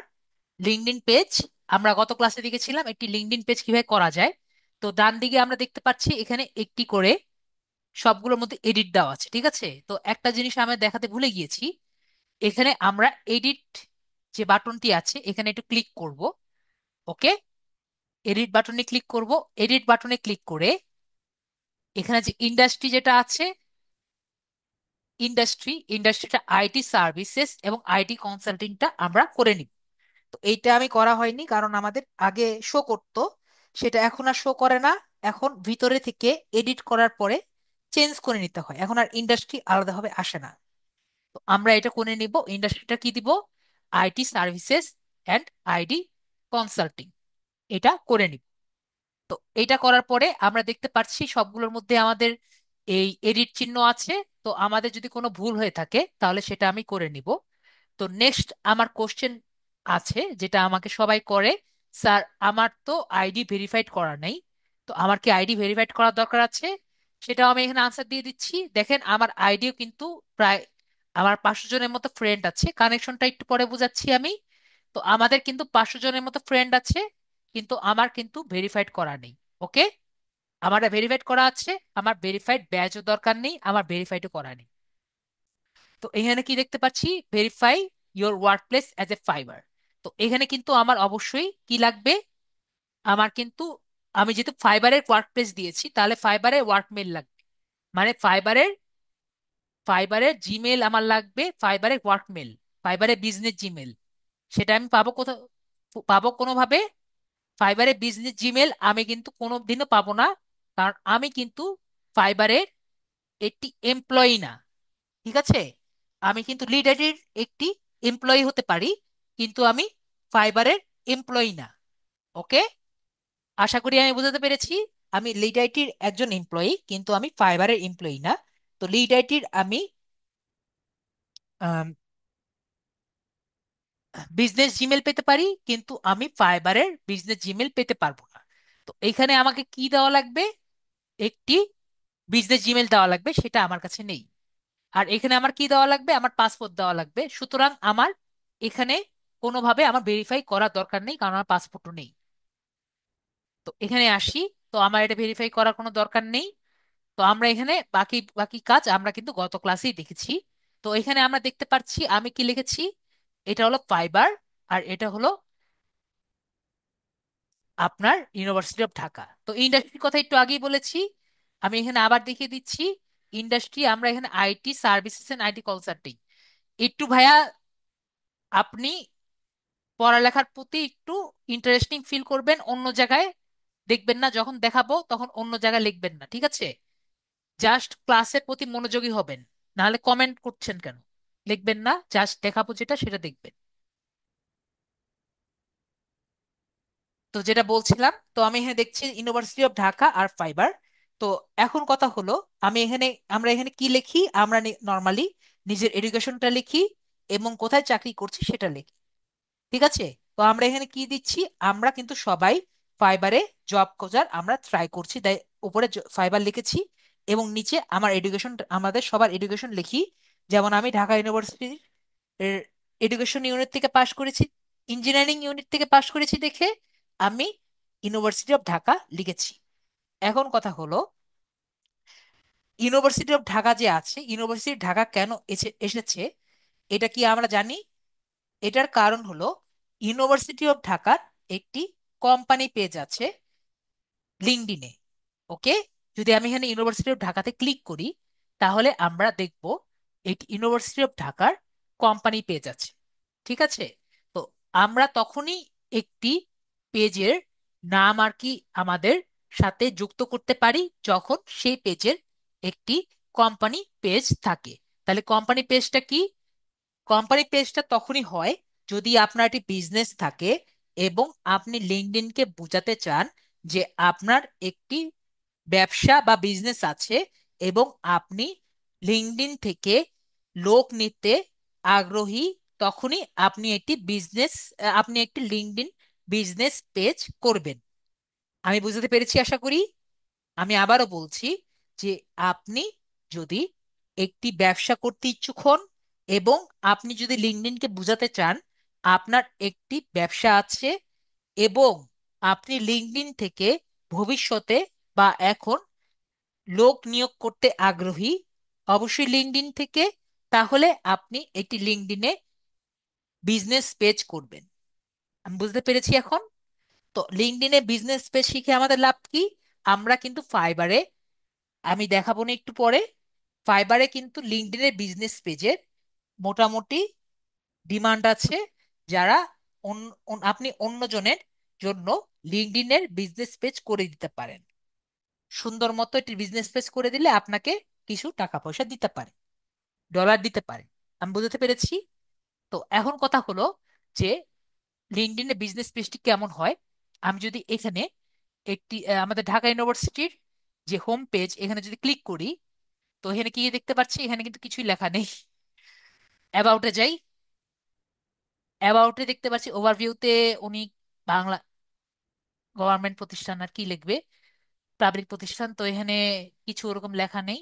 লিঙ্কডইন পেজ, আমরা গত ক্লাসে দেখেছিলাম একটি লিঙ্কডইন পেজ কিভাবে করা যায়। তো ডান দিকে আমরা দেখতে পাচ্ছি এখানে একটি করে সবগুলোর মধ্যে এডিট দেওয়া আছে, ঠিক আছে। তো একটা জিনিস আমি দেখাতে ভুলে গিয়েছি, এখানে আমরা এডিট যে বাটনটি আছে এখানে একটু ক্লিক করব। ওকে, এডিট বাটনে ক্লিক করব। এডিট বাটনে ক্লিক করে এখানে যে ইন্ডাস্ট্রি যেটা আছে, ইন্ডাস্ট্রিটা আইটি সার্ভিসেস এবং আইটি কনসাল্টিংটা আমরা করে নিব। তো এইটা আমি করা হয়নি কারণ আমাদের আগে শো করতো, সেটা এখন আর শো করে না। এখন ভিতরে থেকে এডিট করার পরে চেঞ্জ করে নিতে হয়, এখন আর ইন্ডাস্ট্রি আলাদাভাবে আসে না। তো আমরা এটা করে নিব, ইন্ডাস্ট্রিটা কি দিব, IT services and IT consulting, এটা করে নিব। তো এটা করার পরে আমরা দেখতে পাচ্ছি সবগুলোর মধ্যে আমাদের এই এডিট চিহ্ন আছে। তো আমাদের যদি কোনো ভুল হয়ে থাকে তাহলে সেটা আমি করে নিব। তো নেক্সট আমার কোশ্চেন আছে যেটা আমাকে সবাই করে, স্যার আমার তো আইডি ভেরিফাইড করা নেই, তো আমার কি আইডি ভেরিফাইড করার দরকার আছে? সেটাও আমি এখানে আনসার দিয়ে দিচ্ছি। দেখেন আমার আইডিও কিন্তু প্রায় আমার 500 জনের মতো ফ্রেন্ড আছে, কানেকশনটা একটু পরে বুঝাচ্ছি আমি। তো আমাদের কিন্তু 500 জনের মতো ফ্রেন্ড আছে, কিন্তু আমার কিন্তু ভেরিফাইড করা নেই। ওকে, আমার ভেরিফাইড করা আছে, আমার ভেরিফাইড ব্যাজও দরকার নেই, আমার ভেরিফাইডও করা নেই। তো এখানে কি দেখতে পাচ্ছি, verify your work place as a fibre. তো এখানে কিন্তু আমার অবশ্যই কি লাগবে, আমার কিন্তু আমি যেহেতু ফাইবারের ওয়ার্ক প্লেস দিয়েছি তাহলে ফাইবারের ওয়ার্ক মেল লাগবে, মানে ফাইবারের ফাইবারের জিমেল আমার লাগবে, ফাইবারের ওয়ার্ক মেল, ফাইবারের বিজনেস জিমেল। সেটা আমি পাবো কোথাও? পাবো কোনোভাবে? ফাইবারের বিজনেস জিমেল আমি কিন্তু কোনো দিনও পাবো না, কারণ আমি কিন্তু ফাইবারের একটি এমপ্লয়ি না, ঠিক আছে। আমি কিন্তু লিড আইডির একটি এমপ্লয়ি হতে পারি, কিন্তু আমি ফাইবারের এমপ্লয়ি না। ওকে, আশা করি আমি বোঝাতে পেরেছি। আমি লিড আইটির একজন এমপ্লয়ি, কিন্তু আমি ফাইবারের এমপ্লয়ি না। তো লিড আইটির আমি বিজনেস জিমেল পেতে পারি, কিন্তু আমি ফাইবারের বিজনেস জিমেল পেতে পারবো না। তো এখানে আমাকে কি দেওয়া লাগবে, একটি বিজনেস জিমেল দেওয়া লাগবে, সেটা আমার কাছে নেই। আর এখানে আমার কি দেওয়া লাগবে, আমার পাসপোর্ট দেওয়া লাগবে। সুতরাং আমার এখানে কোনোভাবে আমার ভেরিফাই করার দরকার নেই, কারণ আমার পাসপোর্টও নেই। তো এখানে আসি, তো আমার এটা ভেরিফাই করার কোনো দরকার নেই। তো আমরা এখানে বাকি বাকি কাজ আমরা কিন্তু গত ক্লাসেই দেখেছি। তো এখানে আমরা দেখতে পাচ্ছি আমি কি লিখেছি, এটা হলো ফাইবার, আর এটা হলো আপনার ইউনিভার্সিটি অফ ঢাকা। তো ইন্ডাস্ট্রির কথা একটু আগেই বলেছি, আমি এখানে আবার দেখিয়ে দিচ্ছি। ইন্ডাস্ট্রি আমরা এখানে IT services and IT consulting. একটু ভাইয়া আপনি পড়ালেখার প্রতি একটু ইন্টারেস্টিং ফিল করবেন, অন্য জায়গায় দেখবেন না, যখন দেখাবো তখন অন্য জায়গায় লিখবেন না, ঠিক আছে। জাস্ট ক্লাসের প্রতি মনোযোগী হবেন, নাহলে কমেন্ট করছেন কেন? লিখবেন না, জাস্ট দেখাবো যেটা সেটা দেখবেন। তো যেটা বলছিলাম, তো আমি এখানে দেখছি ইউনিভার্সিটি অফ ঢাকা আর ফাইবার। তো এখন কথা হলো, আমি এখানে আমরা এখানে কি লিখি, আমরা নর্মালি নিজের এডুকেশনটা লিখি এবং কোথায় চাকরি করছি সেটা লিখি, ঠিক আছে। তো আমরা এখানে কি দিচ্ছি, আমরা কিন্তু সবাই ফাইবারে জব খোঁজার আমরা ট্রাই করছি, তাই উপরে ফাইবার লিখেছি এবং নিচে আমার এডুকেশন, আমাদের সবার এডুকেশন লিখি। যেমন আমি ঢাকা ইউনিভার্সিটির এডুকেশন ইউনিট থেকে পাশ করেছি, ইঞ্জিনিয়ারিং ইউনিট থেকে পাশ করেছি দেখে আমি ইউনিভার্সিটি অফ ঢাকা লিখেছি। এখন কথা হলো, ইউনিভার্সিটি অফ ঢাকা যে আছে, ইউনিভার্সিটি ঢাকা কেন এসেছে এটা কি আমরা জানি? এটার কারণ হলো ইউনিভার্সিটি অফ ঢাকার একটি কোম্পানি পেজ আছে লিঙ্কডইনে। ওকে, যদি আমি এখানে ইউনিভার্সিটি অফ ঢাকাতে ক্লিক করি তাহলে আমরা দেখব এটি ইউনিভার্সিটি অফ ঢাকার কোম্পানি পেজ আছে, ঠিক আছে। তো আমরা তখনই একটি পেজের নাম আর কি আমাদের সাথে যুক্ত করতে পারি যখন সেই পেজের একটি কোম্পানি পেজ থাকে। তাহলে কোম্পানি পেজটা কি? কোম্পানি পেজটা তখনই হয় যদি আপনার একটি বিজনেস থাকে এবং আপনি লিঙ্কডইনকে বোঝাতে চান যে আপনার একটি ব্যবসা বা বিজনেস আছে, এবং আপনি লিঙ্কডইন থেকে লোক নিতে আগ্রহী। তখনই আপনি একটি লিঙ্কডইন বিজনেস পেজ করবেন। আমি বুঝতে পেরেছি আশা করি। আমি আবারও বলছি যে আপনি যদি একটি ব্যবসা করতে ইচ্ছুক হন এবং আপনি যদি লিঙ্কডইনকে বোঝাতে চান আপনার একটি ব্যবসা আছে, এবং আপনি লিঙ্কডইন থেকে ভবিষ্যতে বা এখন লোক নিয়োগ করতে আগ্রহী, অবশ্যই লিঙ্কডইন থেকে, তাহলে আপনি একটি লিঙ্কডইনে বিজনেস পেজ করবেন। আমি বুঝতে পেরেছি এখন। তো লিঙ্কডইনে বিজনেস পেজ শিখে আমাদের লাভ কি? আমরা কিন্তু ফাইবারে, আমি দেখাবো না একটু পরে, ফাইবারে কিন্তু লিঙ্কডইনের বিজনেস পেজের মোটামুটি ডিমান্ড আছে। যারা আপনি অন্যজনের জন্য লিঙ্কডইনের বিজনেস পেজ করে দিতে পারেন। সুন্দর মতো একটি বিজনেস পেজ করে দিলে আপনাকে কিছু টাকা পয়সা দিতে পারে, ডলার দিতে পারে। আমি বুঝতে পেরেছি। তো এখন কথা হলো যে লিঙ্কডইনের বিজনেস পেজটি কেমন হয়। আমি যদি এখানে একটি আমাদের ঢাকা ইউনিভার্সিটির যে হোম পেজ, এখানে যদি ক্লিক করি, তো এখানে কি দেখতে পাচ্ছি? এখানে কিন্তু কিছুই লেখা নেই। অ্যাবাউটে যাই। অ্যাবাউটে দেখতে পাচ্ছি ওভারভিউতে উনি বাংলা গভর্নমেন্ট প্রতিষ্ঠান আর কি লিখবে, পাবলিক প্রতিষ্ঠান, তো এখানে কিছু ওরকম লেখা নেই।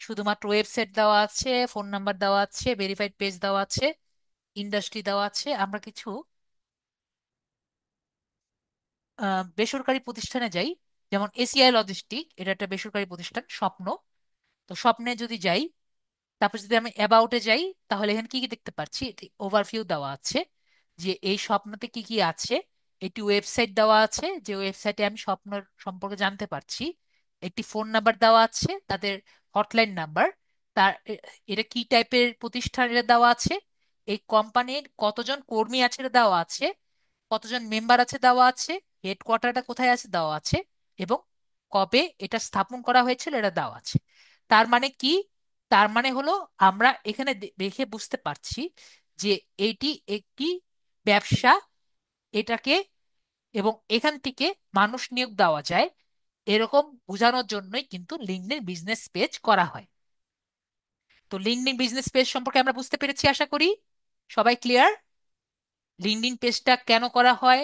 শুধুমাত্র ওয়েবসাইট দেওয়া আছে, ফোন নাম্বার দেওয়া আছে, ভেরিফাইড পেজ দেওয়া আছে, ইন্ডাস্ট্রি দেওয়া আছে। আমরা কিছু বেসরকারি প্রতিষ্ঠানে যাই, যেমন এসিআই লজিস্টিক, এটা একটা বেসরকারি প্রতিষ্ঠান, স্বপ্ন। তো স্বপ্নে যদি যাই, তারপর যদি আমি অ্যাবাউটে যাই, তাহলে এখানে কি কি দেখতে পাচ্ছি? ওভারভিউ দেওয়া আছে যে এই স্বপ্নতে কি কি আছে। একটি ওয়েবসাইট দেওয়া আছে, যে ওয়েবসাইটে আমি স্বপ্নের সম্পর্কে জানতে পারছি। একটি ফোন নাম্বার দেওয়া আছে, তাদের হটলাইন নাম্বার। তার এটা কি টাইপের প্রতিষ্ঠান এটা দেওয়া আছে। এই কোম্পানির কতজন কর্মী আছে এটা দেওয়া আছে, কতজন মেম্বার আছে দেওয়া আছে, হেডকোয়ার্টারটা কোথায় আছে দেওয়া আছে, এবং কবে এটা স্থাপন করা হয়েছিল এটা দেওয়া আছে। তার মানে কি? তার মানে হলো আমরা এখানে দেখে বুঝতে পারছি যে এটি একটি ব্যবসা, এটাকে, এবং এখান থেকে মানুষ নিয়োগ দেওয়া যায়, এরকম বোঝানোর জন্যই কিন্তু লিঙ্কডইন বিজনেস পেজ করা হয়। তো লিঙ্কডইন বিজনেস পেজ সম্পর্কে আমরা বুঝতে পেরেছি আশা করি। সবাই ক্লিয়ার? লিঙ্কডইন পেজটা কেন করা হয়,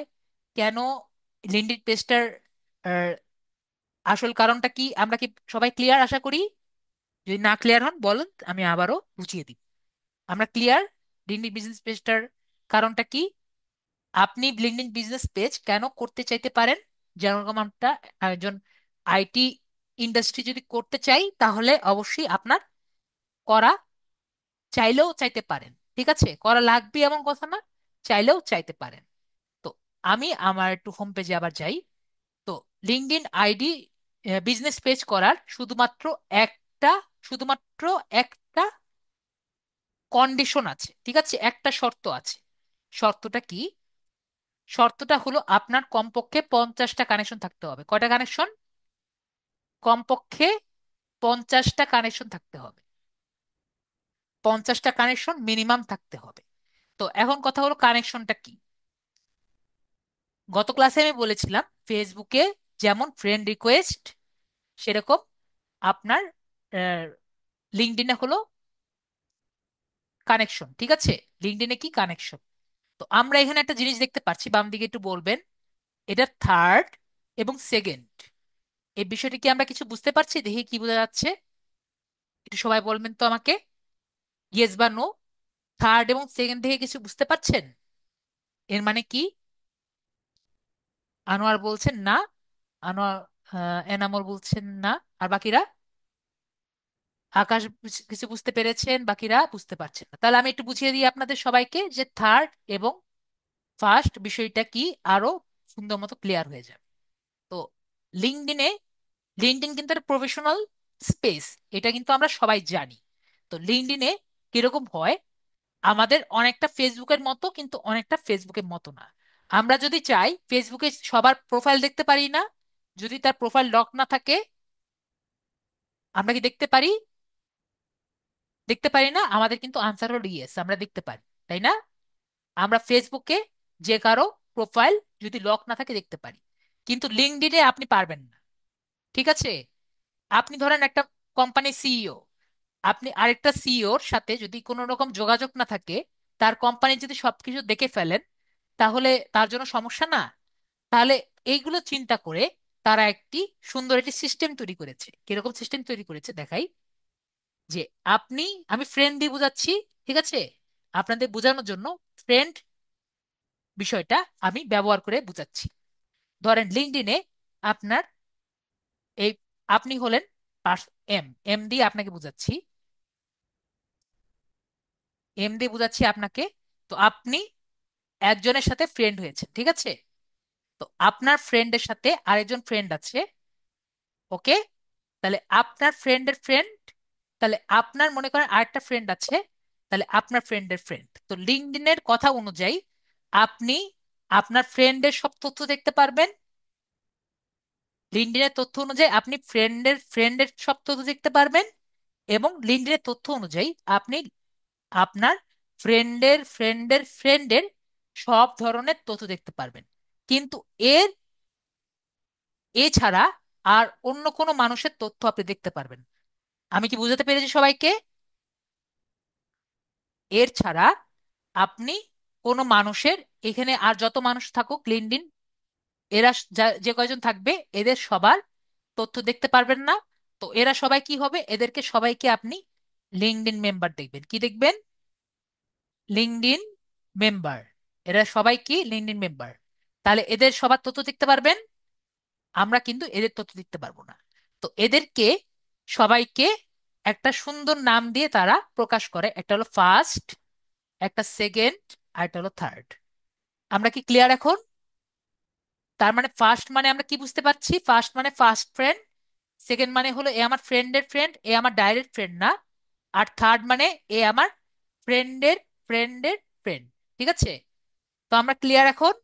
কেন লিঙ্কডইন পেজটার আসল কারণটা কি, আমরা কি সবাই ক্লিয়ার আশা করি? যদি না ক্লিয়ার হন বলুন, আমি আবারও বুঝিয়ে দিই। আমরা ক্লিয়ার? লিঙ্কডইন বিজনেস পেজটার কারণটা কি? আপনি লিঙ্কডইন বিজনেস পেজ কেন করতে চাইতে পারেন? যেরকম আমরা একজন আইটি ইন্ডাস্ট্রি যদি করতে চাই, তাহলে অবশ্যই আপনার করা, চাইলেও চাইতে পারেন। ঠিক আছে, করা লাগবে এমন কথা না, চাইলেও চাইতে পারেন। তো আমি আমার একটু হোম পেজে আবার যাই। তো লিঙ্কডইন আইডি বিজনেস পেজ করার একটা শুধুমাত্র একটা কন্ডিশন আছে, ঠিক আছে, একটা শর্ত আছে। শর্তটা কি? শর্তটা হলো আপনার কমপক্ষে 50টা কানেকশন থাকতে হবে। কয়টা কানেকশন? কমপক্ষে 50টা কানেকশন থাকতে হবে। 50টা কানেকশন মিনিমাম থাকতে হবে। তো এখন কথা হলো কানেকশনটা কি। গত ক্লাসে আমি বলেছিলাম ফেসবুকে যেমন ফ্রেন্ড রিকোয়েস্ট, সেরকম আপনার লিঙ্কডইনে হলো কানেকশন। ঠিক আছে, লিঙ্কডইনে কি কানেকশন। তো আমরা এখানে একটা জিনিস দেখতে পাচ্ছি, বাম দিকে একটু বলবেন, এটা থার্ড এবং সেকেন্ড, এই বিষয়টি কি আমরা কিছু বুঝতে পারছি? দেখি কি বোঝা যাচ্ছে, একটু সবাই বলবেন তো আমাকে, ইয়েস বা নো। থার্ড এবং সেকেন্ড থেকে কিছু বুঝতে পারছেন? এর মানে কি? আনোয়ার বলছেন না, আনোয়ার, এনামুল বলছেন না, আর বাকিরা? আকাশ কিছু বুঝতে পেরেছেন, বাকিরা বুঝতে পারছেন না। তাহলে আমি একটু বুঝিয়ে দিই আপনাদের সবাইকে যে থার্ড এবং ফার্স্ট বিষয়টা কি, আরো সুন্দর মতো ক্লিয়ার হয়ে যাবে। তো লিঙ্কডইনে, লিঙ্কডইন কিন্তু একটা প্রফেশনাল স্পেস, এটা কিন্তু আমরা সবাই জানি। তো লিঙ্কডইনে কিরকম হয়, আমাদের অনেকটা ফেসবুকের মতো, কিন্তু অনেকটা ফেসবুকের মতো না। আমরা যদি চাই ফেসবুকে সবার প্রোফাইল দেখতে পারি না, যদি তার প্রোফাইল লক না থাকে, আমরা কি দেখতে পারি? দেখতে পারি না? আমাদের কিন্তু আনসার হলো ইয়েস, আমরা দেখতে পারি, তাই না? আমরা ফেসবুকে যে কারো প্রোফাইল যদি লক না থাকে দেখতে পারি, কিন্তু লিঙ্কডইনে আপনি পারবেন না। ঠিক আছে? আপনি ধরেন একটা কোম্পানির সিইও, আপনি আরেকটা সিইওর সাথে যদি কোনো রকম যোগাযোগ না থাকে, তার কোম্পানি যদি সবকিছু দেখে ফেলেন, তাহলে তার জন্য সমস্যা না? তাহলে এইগুলো চিন্তা করে তারা একটি সুন্দর একটি সিস্টেম তৈরি করেছে। কিরকম সিস্টেম তৈরি করেছে দেখাই। যে আপনি, আমি ফ্রেন্ড দিয়ে বোঝাচ্ছি, ঠিক আছে? আপনাদের বোঝানোর জন্য ফ্রেন্ড বিষয়টা আমি ব্যবহার করে বোঝাচ্ছি। ধরেন লিঙ্কডইনে আপনার এই, আপনি হলেন এম, এম দিয়ে আপনাকে বোঝাচ্ছি, এম দিয়ে বোঝাচ্ছি আপনাকে। তো আপনি একজনের সাথে ফ্রেন্ড হয়েছে, ঠিক আছে? তো আপনার ফ্রেন্ডের সাথে আরেকজন ফ্রেন্ড আছে। ওকে? তাহলে আপনার ফ্রেন্ডের ফ্রেন্ড, তাহলে আপনার মনে করেন আরেকটা ফ্রেন্ড আছে, তাহলে আপনার ফ্রেন্ডের ফ্রেন্ড। তো লিঙ্কডইনের কথা অনুযায়ী আপনি আপনার ফ্রেন্ডের সব তথ্য দেখতে পারবেন। লিঙ্কডইনের তথ্য অনুযায়ী আপনি ফ্রেন্ডের ফ্রেন্ডের সব তথ্য দেখতে পারবেন, এবং লিঙ্কডইনের তথ্য অনুযায়ী আপনি আপনার ফ্রেন্ডের ফ্রেন্ডের ফ্রেন্ডের সব ধরনের তথ্য দেখতে পারবেন। কিন্তু এর এছাড়া আর অন্য কোনো মানুষের তথ্য আপনি দেখতে পারবেন না। আমি কি বুঝাতে পেরেছি সবাইকে? এর ছাড়া আপনি কোনো মানুষের, এখানে আর যত মানুষ থাকুক লিঙ্কডইন, এরা যে কয়জন থাকবে এদের সবার তথ্য দেখতে পারবেন না। তো এরা সবাই কি হবে? এদেরকে সবাইকে আপনি লিঙ্কডইন মেম্বার দেখবেন। কি দেখবেন? LinkedIn member. এরা সবাই কি লিঙ্কডইন মেম্বার। তাহলে এদের সবার তথ্য দেখতে পারবেন, আমরা কিন্তু এদের তথ্য দেখতে পারবো না। তো এদেরকে সবাইকে একটা সুন্দর নাম দিয়ে তারা প্রকাশ করে, একটা হলো ফার্স্ট, একটা সেকেন্ড, আর একটা হলো থার্ড। আমরা কি ক্লিয়ার এখন? তার মানে ফার্স্ট মানে আমরা কি বুঝতে পারছি? ফার্স্ট মানে ফার্স্ট ফ্রেন্ড, সেকেন্ড মানে হলো এ আমার ফ্রেন্ডের ফ্রেন্ড, এ আমার ডাইরেক্ট ফ্রেন্ড না, আর থার্ড মানে এ আমার ফ্রেন্ডের ফ্রেন্ডের ফ্রেন্ড। ঠিক আছে? তো আমরা ক্লিয়ার এখন?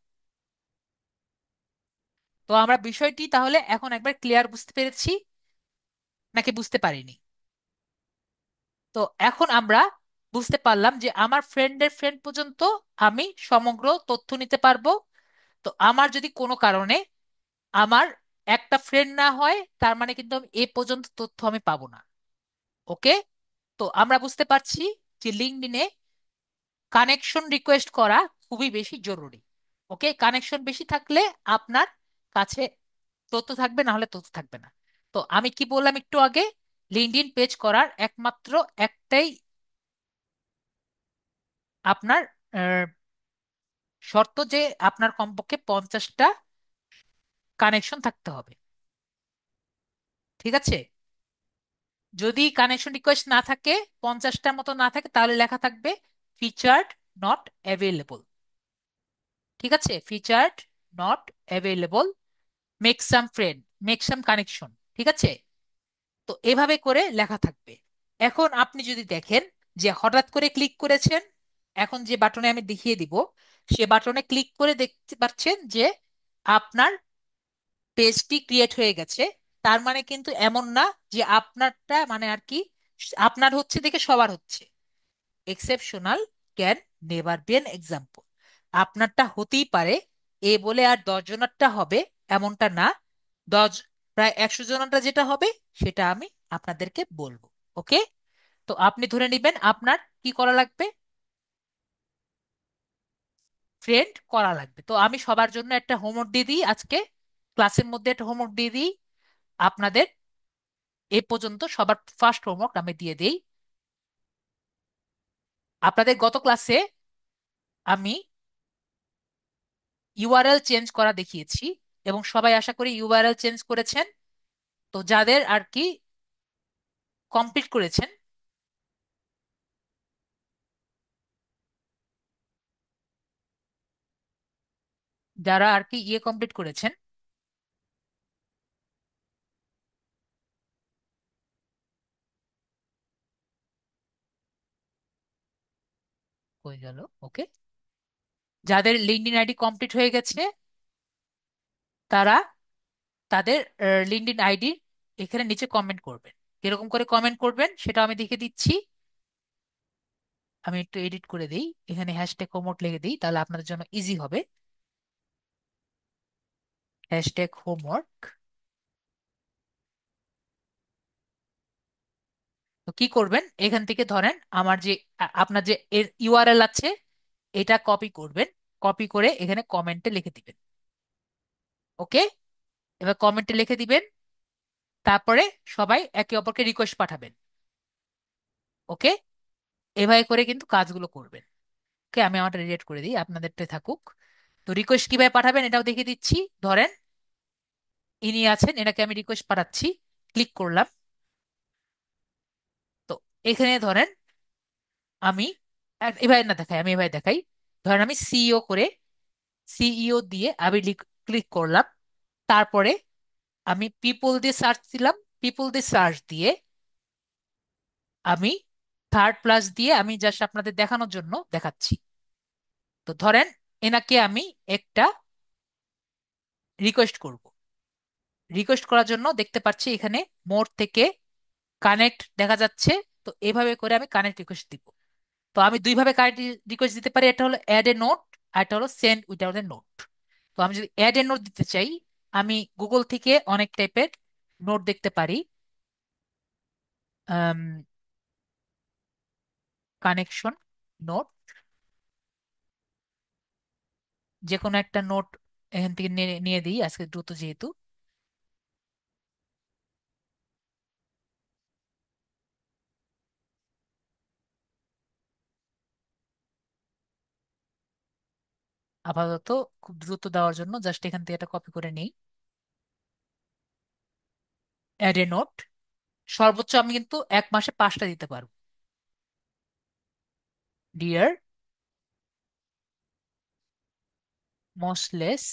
তো আমরা বিষয়টি তাহলে এখন একবার ক্লিয়ার বুঝতে পেরেছি, নাকি বুঝতে পারিনি? তো এখন আমরা বুঝতে পারলাম যে আমার ফ্রেন্ডের ফ্রেন্ড পর্যন্ত আমি সমগ্র তথ্য নিতে পারবো। তো আমার যদি কোনো কারণে আমার একটা ফ্রেন্ড না হয়, তার মানে কিন্তু আমি এ পর্যন্ত তথ্য আমি পাবো না। ওকে? তো আমরা বুঝতে পারছি যে লিঙ্কডইনে কানেকশন রিকোয়েস্ট করা খুবই বেশি জরুরি। ওকে? কানেকশন বেশি থাকলে আপনার কাছে তথ্য থাকবে, না হলে তথ্য থাকবে না। তো আমি কি বললাম একটু আগে? লিঙ্কডইন পেজ করার একমাত্র একটাই আপনার আহ, শর্ত, যে আপনার কমপক্ষে 50টা কানেকশন থাকতে হবে। ঠিক আছে? যদি কানেকশন রিকোয়েস্ট না থাকে, 50টার মতো না থাকে, তাহলে লেখা থাকবে ফিচার্ড নট অ্যাভেলেবল। ঠিক আছে? Featured not available, make some friend, make some connection. ঠিক আছে? তো এভাবে করে লেখা থাকবে। এখন আপনি যদি দেখেন যে হঠাৎ করে ক্লিক করেছেন, এখন যে বাটনে আমি দেখিয়ে দিব, সে বাটনে ক্লিক করে দেখতে পাচ্ছেন যে আপনার পেজটি ক্রিয়েট হয়ে গেছে। তার মানে কিন্তু এমন না যে আপনারটা মানে আর কি আপনার হচ্ছে দেখে সবার হচ্ছে। Exceptional can never be an example. আপনারটা হতেই পারে, এ বলে আর 10 জনেরটা হবে এমনটা না। 10, প্রায় 100 জনেরটা যেটা হবে সেটা আমি আপনাদেরকে বলবো। ওকে? তো আপনি ধরে নেবেন আপনার কি করা লাগবে? ফ্রেন্ড করা লাগবে। তো আমি সবার জন্য একটা হোমওয়ার্ক দিয়ে দিই আজকে, ক্লাসের মধ্যে একটা হোমওয়ার্ক দিয়ে দিই আপনাদের। এ পর্যন্ত সবার ফার্স্ট হোমওয়ার্ক আমি দিয়ে দেই। আপনাদের গত ক্লাসে আমি ইউআরএল চেঞ্জ করা দেখিয়েছি, এবং সবাই আশা করি ইউআরএল চেঞ্জ করেছেন। তো যাদের আর কি কমপ্লিট করেছেন, যারা আর কি কমপ্লিট করেছেন, হয়ে গেল। ওকে? যাদের লিঙ্কডইন আইডি কমপ্লিট হয়ে গেছে তারা তাদের লিঙ্কডইন আইডি এখানে নিচে কমেন্ট করবেন। কিরকম করে কমেন্ট করবেন সেটা আমি দেখে দিচ্ছি। আমি একটু এডিট করে দিই, এখানে হ্যাশট্যাগ হোমওয়ার্ক লিখে দিই, তাহলে আপনাদের জন্য ইজি হবে। Hashtag homework. তো কি করবেন, এখান থেকে ধরেন আমার যে আপনার যে ইউআরএল আছে এটা কপি করবেন, কপি করে এখানে কমেন্টে লিখে দিবেন। ওকে, এবার কমেন্টে লিখে দিবেন, তারপরে সবাই একে অপরকে রিকোয়েস্ট পাঠাবেন। ওকে, এভাবে করে কিন্তু কাজগুলো করবেন। ওকে, আমি আমারটা রিলেট করে দিই, আপনাদেরটা থাকুক। তো রিকোয়েস্ট কিভাবে পাঠাবেন এটাও দেখিয়ে দিচ্ছি। ধরেন ইনি আছেন, এনাকে আমি রিকোয়েস্ট পাঠাচ্ছি, ক্লিক করলাম। তো এখানে ধরেন আমি এভাবে না দেখাই, আমি এভাবে দেখাই। ধরেন আমি সিইও করে, সিইও দিয়ে আমি ক্লিক করলাম। তারপরে আমি পিপল দিয়ে সার্চ দিলাম, পিপল দিয়ে সার্চ দিয়ে আমি থার্ড প্লাস দিয়ে আমি জাস্ট আপনাদের দেখানোর জন্য দেখাচ্ছি। তো ধরেন এনাকে আমি একটা রিকোয়েস্ট করব। রিকোয়েস্ট করার জন্য দেখতে পাচ্ছি এখানে মোর থেকে কানেক্ট দেখা যাচ্ছে। তো এভাবে করে আমি কানেক্ট রিকোয়েস্ট দিব। তো আমি দুইভাবে কানেক্ট রিকোয়েস্ট দিতে পারি, একটা হলো অ্যাড এ নোট, আর একটা হলো সেন্ড উইদাউট এ নোট। তো আমি যদি অ্যাড এ নোট দিতে চাই, আমি গুগল থেকে অনেক টাইপের নোট দেখতে পারি। কানেকশন নোট, যে কোনো একটা নোট এখান থেকে নিয়ে নিয়ে দিই আজকে দ্রুত যেহেতু। আপাতত খুব দ্রুত দেওয়ার জন্য জাস্ট এখান থেকে এটা কপি করে নিই। অ্যাড এ নোট, সর্বোচ্চ আমি কিন্তু এক মাসে 5টা দিতে পারবো। ডিয়ার মোস্টলেস,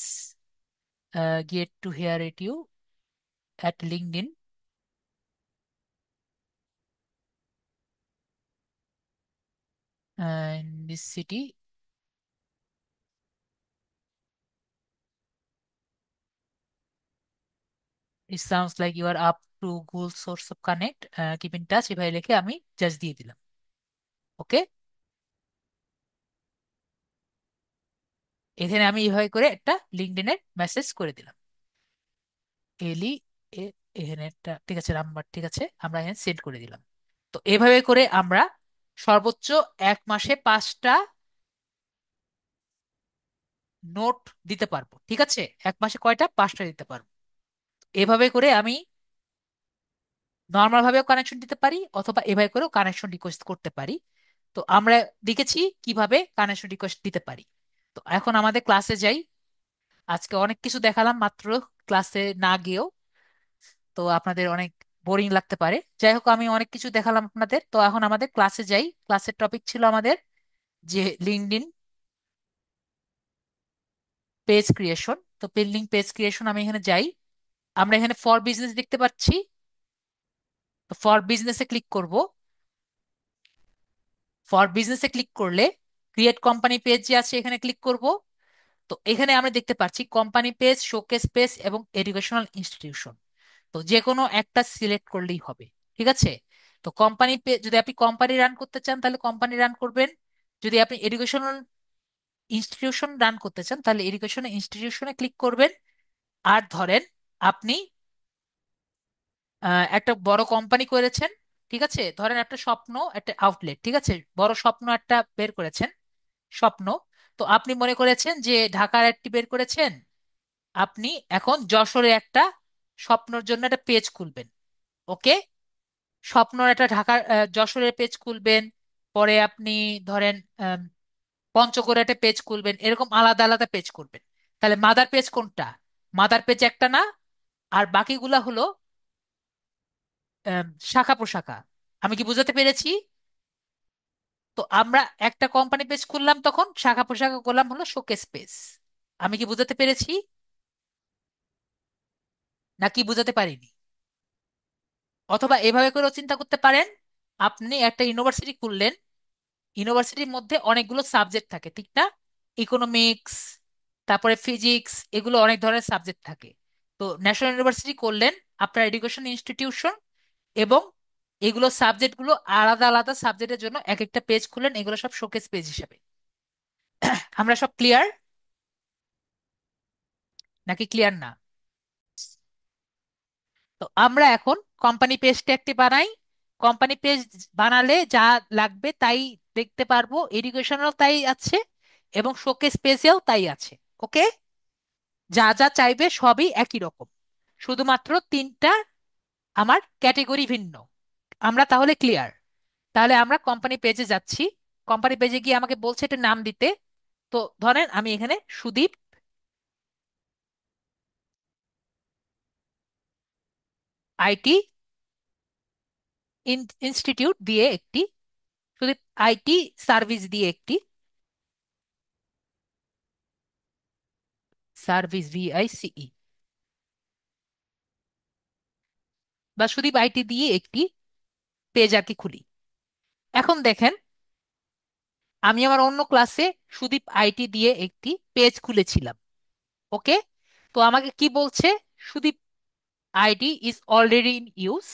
get to hear it you at LinkedIn in this city. It sounds like you are up to good source of connect, keep in touch, এভাবে লিখে আমি জাস্ট দিয়ে দিলাম। ওকে, এখানে আমি এইভাবে করে একটা লিঙ্কডইনের মেসেজ করে দিলাম। এলি এখানে একটা ঠিক আছে, নাম্বার ঠিক আছে, আমরা এখানে সেন্ড করে দিলাম। তো এভাবে করে আমরা সর্বোচ্চ এক মাসে 5টা নোট দিতে পারবো। ঠিক আছে, এক মাসে কয়টা, 5টা দিতে পারবো। এভাবে করে আমি নর্মাল ভাবেও কানেকশন দিতে পারি, অথবা এভাবে করেও কানেকশন রিকোয়েস্ট করতে পারি। তো আমরা দেখেছি কিভাবে কানেকশন রিকোয়েস্ট দিতে পারি। তো এখন আমাদের ক্লাসে যাই। আজকে অনেক কিছু দেখালাম মাত্র ক্লাসে না গিয়েও, তো আপনাদের অনেক বোরিং লাগতে পারে। যাই হোক, আমি অনেক কিছু দেখালাম আপনাদের। তো এখন আমাদের ক্লাসে যাই। ক্লাসের টপিক ছিল আমাদের যে লিঙ্কডইন পেজ ক্রিয়েশন। তো বিল্ডিং পেজ ক্রিয়েশন, আমি এখানে যাই। আমরা এখানে ফর বিজনেস দেখতে পাচ্ছি, তো ফর বিজনেসে ক্লিক করব। ফর বিজনেসে ক্লিক করলে ক্রিয়েট কোম্পানি পেজ যে আছে এখানে ক্লিক করব। তো এখানে আমরা দেখতে পাচ্ছি কোম্পানি পেজ, শোকেস পেজ এবং এডুকেশনাল ইনস্টিটিউশন। তো যে কোনো একটা সিলেক্ট করলেই হবে। ঠিক আছে, তো কোম্পানি পেজ, যদি আপনি কোম্পানি রান করতে চান তাহলে কোম্পানি রান করবেন। যদি আপনি এডুকেশনাল ইনস্টিটিউশন রান করতে চান তাহলে এডুকেশনাল ইনস্টিটিউশনে ক্লিক করবেন। আর ধরেন আপনি একটা বড় কোম্পানি করেছেন, ঠিক আছে, ধরেন একটা স্বপ্ন, একটা আউটলেট, ঠিক আছে, বড় স্বপ্ন একটা বের করেছেন, স্বপ্ন। তো আপনি মনে করেছেন যে ঢাকার একটি বের করেছেন, আপনি এখন যশোরে একটা স্বপ্নর জন্য একটা পেজ খুলবেন। ওকে, স্বপ্নর একটা ঢাকার যশোরের পেজ খুলবেন। পরে আপনি ধরেন আম, পঞ্চগড়ে একটা পেজ খুলবেন, এরকম আলাদা আলাদা পেজ করবেন। তাহলে মাদার পেজ কোনটা? মাদার পেজ একটা না, আর বাকিগুলা হলো শাখা প্রশাখা। আমি কি বুঝাতে পেরেছি? তো আমরা একটা কোম্পানি পেজ খুললাম, তখন শাখা প্রশাখা করলাম হলো শোকেস পেজ। আমি কি বুঝাতে পেরেছি নাকি বুঝাতে পারিনি? অথবা এভাবে করেও চিন্তা করতে পারেন, আপনি একটা ইউনিভার্সিটি খুললেন, ইউনিভার্সিটির মধ্যে অনেকগুলো সাবজেক্ট থাকে, ঠিক না? ইকোনমিক্স, তারপরে ফিজিক্স, এগুলো অনেক ধরনের সাবজেক্ট থাকে। তো ন্যাশনাল ইউনিভার্সিটি করলেন, আপনার এডুকেশন ইনস্টিটিউশন, এবং এগুলো সাবজেক্টগুলো আলাদা আলাদা সাবজেক্টের জন্য এক একটা পেজ খুললেন, এগুলো সব শোকেস পেজ হিসেবে। আমরা সব ক্লিয়ার নাকি ক্লিয়ার না? তো আমরা এখন কোম্পানি পেজটা একটি বানাই। কোম্পানি পেজ বানালে যা লাগবে তাই দেখতে পারবো, এডুকেশনাল তাই আছে এবং শোকেস পেজেও তাই আছে। ওকে, যা যা চাইবে সবই একই রকম, শুধুমাত্র তিনটা আমার ক্যাটেগরি ভিন্ন। আমরা তাহলে ক্লিয়ার? তাহলে আমরা কোম্পানি পেজে যাচ্ছি। কোম্পানি পেজে গিয়ে আমাকে বলছে এটা নাম দিতে। তো ধরেন আমি এখানে সুদীপ আইটি ইনস্টিটিউট দিয়ে একটি, সুদীপ আইটি সার্ভিস দিয়ে একটি, সার্ভিস VICE, বা সুদীপ আইটি দিয়ে একটি পেজ আর কি খুলি। এখন দেখেন, আমি আমার অন্য ক্লাসে সুদীপ আইটি দিয়ে একটি পেজ খুলেছিলাম। ওকে, তো আমাকে কি বলছে? Sudip ID is already in use,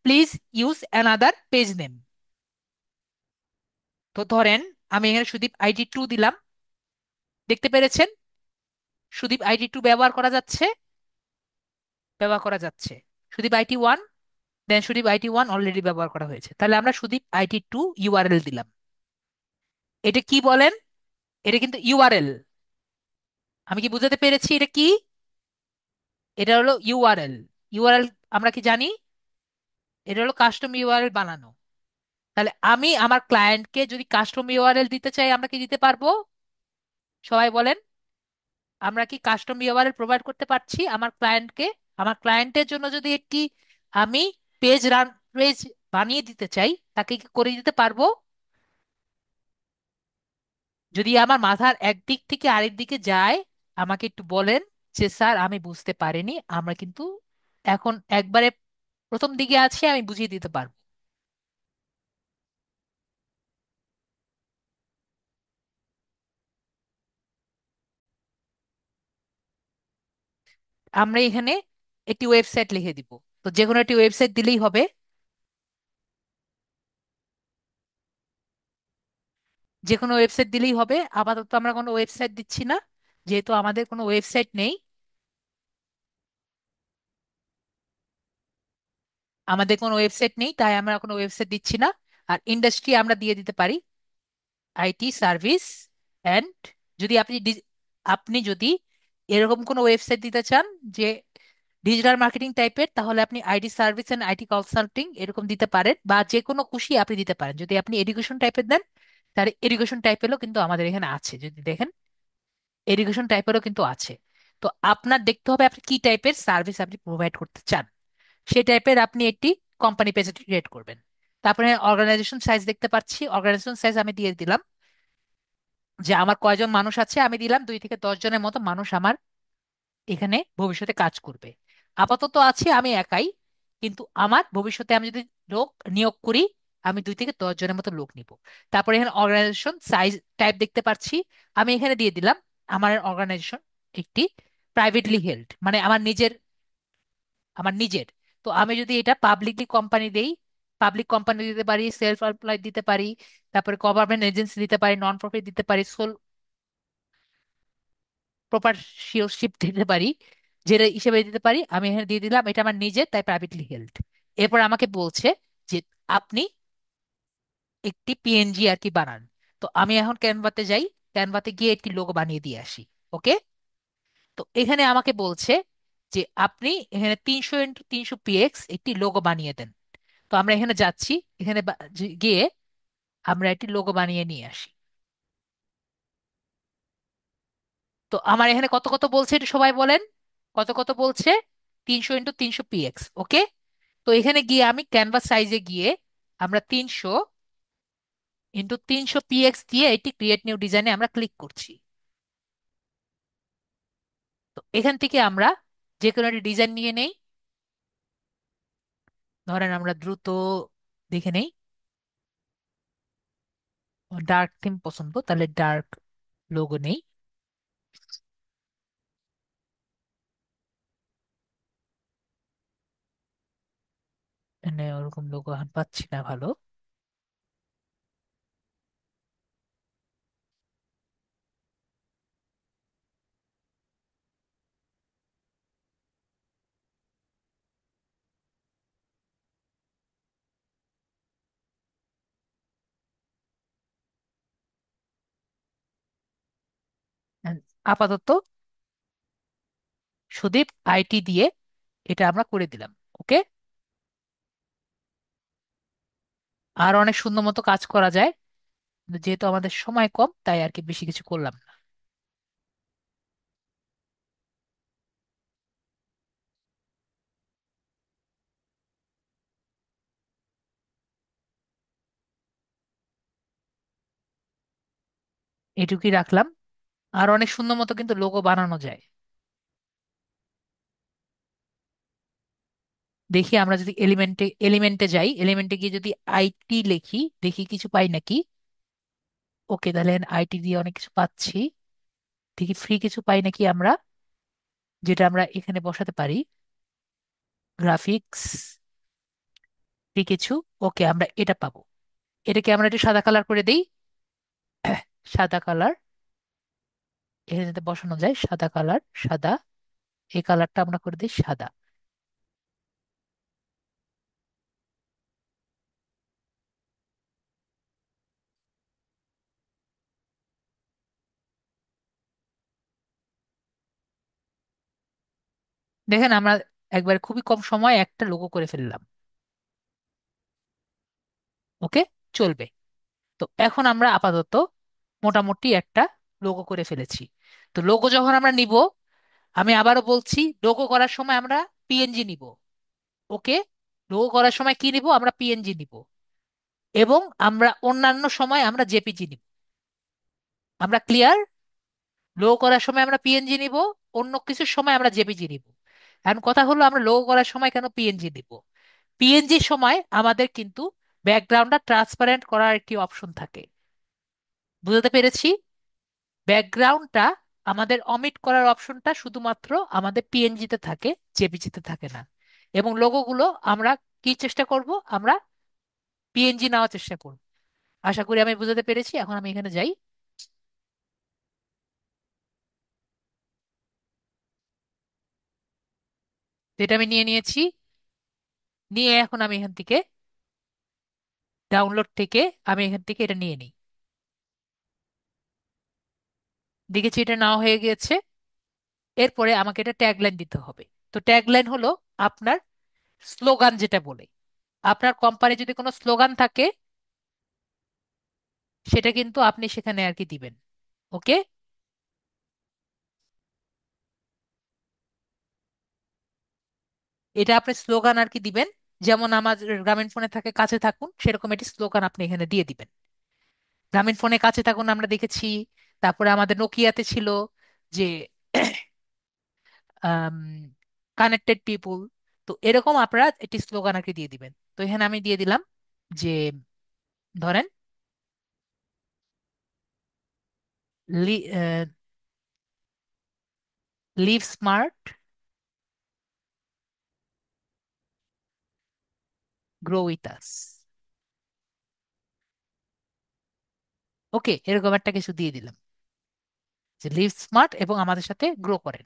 please use another page name. তো ধরেন আমি এখানে সুদীপ ID 2 দিলাম, দেখতে পেরেছেন? সুদীপ ID 2 ব্যবহার করা যাচ্ছে, ব্যবহার করা যাচ্ছে। Sudip IT 1, then Sudip IT 1 already ব্যবহার করা হয়েছে, তাহলে আমরা সুদীপ IT 2 URL দিলাম। এটা কি বলেন? এটা কিন্তু ইউআরএল। আমি কি বুঝাতে পেরেছি এটা কি? এটা হলো ইউআরএল। ইউআরএল আমরা কি জানি? এটা হলো কাস্টম ইউআরএল বানানো। তাহলে আমি আমার ক্লায়েন্টকে যদি কাস্টম ইউআরএল দিতে চাই, আমরা কি দিতে পারবো? সবাই বলেন, আমরা কি কাস্টম ইউআরএল প্রোভাইড করতে পারছি আমার ক্লায়েন্টকে? আমার ক্লায়েন্টের জন্য যদি একটি আমি পেজ বানিয়ে দিতে চাই, তাকে কি করে দিতে পারবো? যদি আমার মাথার একদিক থেকে আরেক দিকে যায়, আমাকে একটু বলেন যে স্যার আমি বুঝতে পারিনি, আমরা কিন্তু এখন একবারে প্রথম দিকে আছি, আমি বুঝিয়ে দিতে পারবো। আমরা এখানে একটি ওয়েবসাইট লিখে দিব। তো যে কোনো একটি ওয়েবসাইট দিলেই হবে। যে কোনো ওয়েবসাইট দিলেই হবে, আপাতত আমরা কোনো ওয়েবসাইট দিচ্ছি না, যেহেতু আমাদের কোনো ওয়েবসাইট নেই। আমাদের কোনো ওয়েবসাইট নেই, তাই আমরা কোনো ওয়েবসাইট দিচ্ছি না। আর ইন্ডাস্ট্রি আমরা দিয়ে দিতে পারি আইটি সার্ভিস অ্যান্ড, যদি আপনি যদি এরকম কোনো ওয়েবসাইট দিতে চান যে ডিজিটাল মার্কেটিং টাইপের, তাহলে আপনি IT service and IT consulting এরকম দিতে পারেন, বা যে কোনো খুশি আপনি দিতে পারেন। যদি আপনি এডুকেশন টাইপের দেন, তাহলে এডুকেশন টাইপেরও কিন্তু আমাদের এখানে আছে, যদি দেখেন এডুকেশন টাইপেরও কিন্তু আছে। তো আপনার দেখতে হবে আপনি কি টাইপের সার্ভিস আপনি প্রোভাইড করতে চান, সেই টাইপের আপনি একটি কোম্পানি পেজ ক্রিয়েট করবেন। তারপরে অর্গানাইজেশন সাইজ দেখতে পাচ্ছি, অর্গানাইজেশন সাইজ আমি দিয়ে দিলাম যে আমার কয়জন মানুষ আছে, আমি দিলাম 2 থেকে 10 জনের মতো মানুষ আমার এখানে ভবিষ্যতে কাজ করবে। আপাতত আছি আমি একাই, কিন্তু আমার ভবিষ্যতে আমি যদি লোক নিয়োগ করি, আমি 2 থেকে 10 জনের মতো লোক নিব। তারপরে এখানে অর্গানাইজেশন সাইজ টাইপ দেখতে পাচ্ছি, আমি এখানে দিয়ে দিলাম আমার অর্গানাইজেশন একটি প্রাইভেটলি হেল্ড, মানে আমার নিজের। তো আমি যদি এটা পাবলিকলি কোম্পানি দেই, পাবলিক কোম্পানি দিতে পারি, সেলফ এমপ্লয়েড দিতে পারি, তারপরে গভর্নমেন্ট এজেন্সি দিতে পারি, নন প্রফিট দিতে পারি, সোল প্রপারশিপ দিতে পারি, যেটা হিসেবে দিতে পারি। আমি এখানে দিয়ে দিলাম এটা আমার নিজের, তাই প্রাইভেটলি হেল্ড। এরপর আমাকে বলছে যে আপনি একটি PNG আর কি বানান। তো আমি এখন ক্যানভাতে যাই, ক্যানভাতে গিয়ে একটি লোগো বানিয়ে দিয়ে আসি। ওকে, তো এখানে আমাকে বলছে যে আপনি এখানে 300x300 px একটি লোগো বানিয়ে দেন। তো আমরা এখানে যাচ্ছি, এখানে গিয়ে আমরা একটি লোগো বানিয়ে নিয়ে আসি। তো আমার এখানে কত কত বলছে একটু সবাই বলেন, কত কত বলছে? 300x300 px। ওকে, তো এখানে গিয়ে আমি ক্যানভাস সাইজে গিয়ে আমরা 300x300 px দিয়ে এটি ক্রিয়েট নিউ ডিজাইনে আমরা ক্লিক করছি। তো এখান থেকে আমরা যে কোনো একটি ডিজাইন নিয়ে নেই। ধরেন আমরা দ্রুত দেখে নেই, ডার্ক থিম পছন্দ, তাহলে ডার্ক লোগো নেই। মানে ওরকম লোগো এখন পাচ্ছি না ভালো। And আপাতত সুদীপ আইটি দিয়ে এটা আমরা করে দিলাম। ওকে। আর অনেক সুন্দর মতো কাজ করা যায়, কিন্তু যেহেতু আমাদের সময় কম তাই আর কি বেশি কিছু করলাম না। এটুকুই রাখলাম। আর অনেক সুন্দর মতো কিন্তু লোগো বানানো যায়। দেখি আমরা যদি এলিমেন্টে এলিমেন্টে যাই, এলিমেন্টে গিয়ে যদি আইটি লিখি, দেখি কিছু পাই নাকি। ওকে, তাহলে আইটি দিয়ে অনেক কিছু পাচ্ছি। দেখি ফ্রি কিছু পাই নাকি আমরা, যেটা আমরা এখানে বসাতে পারি। গ্রাফিক্স, ফ্রি কিছু। ওকে, আমরা এটা পাবো। এটাকে আমরা একটু সাদা কালার করে দেই। সাদা কালার এখানে যাতে বসানো যায়, সাদা কালার, সাদা। এই কালারটা আমরা করে দিই সাদা। দেখেন আমরা একবার খুবই কম সময় একটা লোগো করে ফেললাম। ওকে, চলবে। তো এখন আমরা আপাতত মোটামুটি একটা লোগো করে ফেলেছি। তো লোগো যখন আমরা নিব, আমি আবারও বলছি, লোগো করার সময় আমরা পিএনজি নিব। ওকে, লোগো করার সময় কি নিব? আমরা পিএনজি নিব। এবং আমরা অন্যান্য সময় আমরা জেপিজি নিব। আমরা ক্লিয়ার? লোগো করার সময় আমরা পিএনজি নিব, অন্য কিছুর সময় আমরা জেপিজি নিব। এখন কথা হলো, আমরা লোগো করার সময় কেন পিএনজি নিব? পিএনজির সময় আমাদের কিন্তু ব্যাকগ্রাউন্ডটা ট্রান্সপারেন্ট করার একটি অপশন থাকে। বুঝতে পেরেছি? ব্যাকগ্রাউন্ডটা আমাদের অমিট করার অপশনটা শুধুমাত্র আমাদের পিএনজিতে থাকে, জেপিজিতে থাকে না। এবং লোগোগুলো আমরা কি চেষ্টা করব? আমরা পিএনজি নেওয়ার চেষ্টা করব। আশা করি আমি বুঝাতে পেরেছি। এখন আমি এখানে যাই। তো এটা আমি নিয়ে নিয়েছি। নিয়ে এখন আমি এখান থেকে ডাউনলোড থেকে আমি এখান থেকে এটা নিয়ে নিই। দেখেছি এটা নেওয়া হয়ে গেছে। এরপরে আমাকে এটা ট্যাগলাইন দিতে হবে। তো ট্যাগলাইন হলো আপনার স্লোগান, যেটা বলে আপনার কোম্পানি যদি কোনো স্লোগান থাকে, সেটা কিন্তু আপনি সেখানে আর কি দিবেন। ওকে। এটা আপনি স্লোগান আর কি দিবেন। যেমন আমার গ্রামীণ ফোনে থাকে কাছে থাকুন, সেরকম একটি স্লোগান আপনি এখানে দিয়ে দিবেন। গ্রামীণ ফোনে কাছে থাকুন আমরা দেখেছি। তারপরে আমাদের নোকিয়াতে ছিল যে কানেক্টেড পিপুল। তো এরকম আপনারা একটি স্লোগান আর কি দিয়ে দিবেন। তো এখানে আমি দিয়ে দিলাম যে, ধরেন, live smart, grow with us. Okay, এরকম একটা কিছু দিয়ে দিলাম যে লিভ স্মার্ট এবং আমাদের সাথে গ্রো করেন।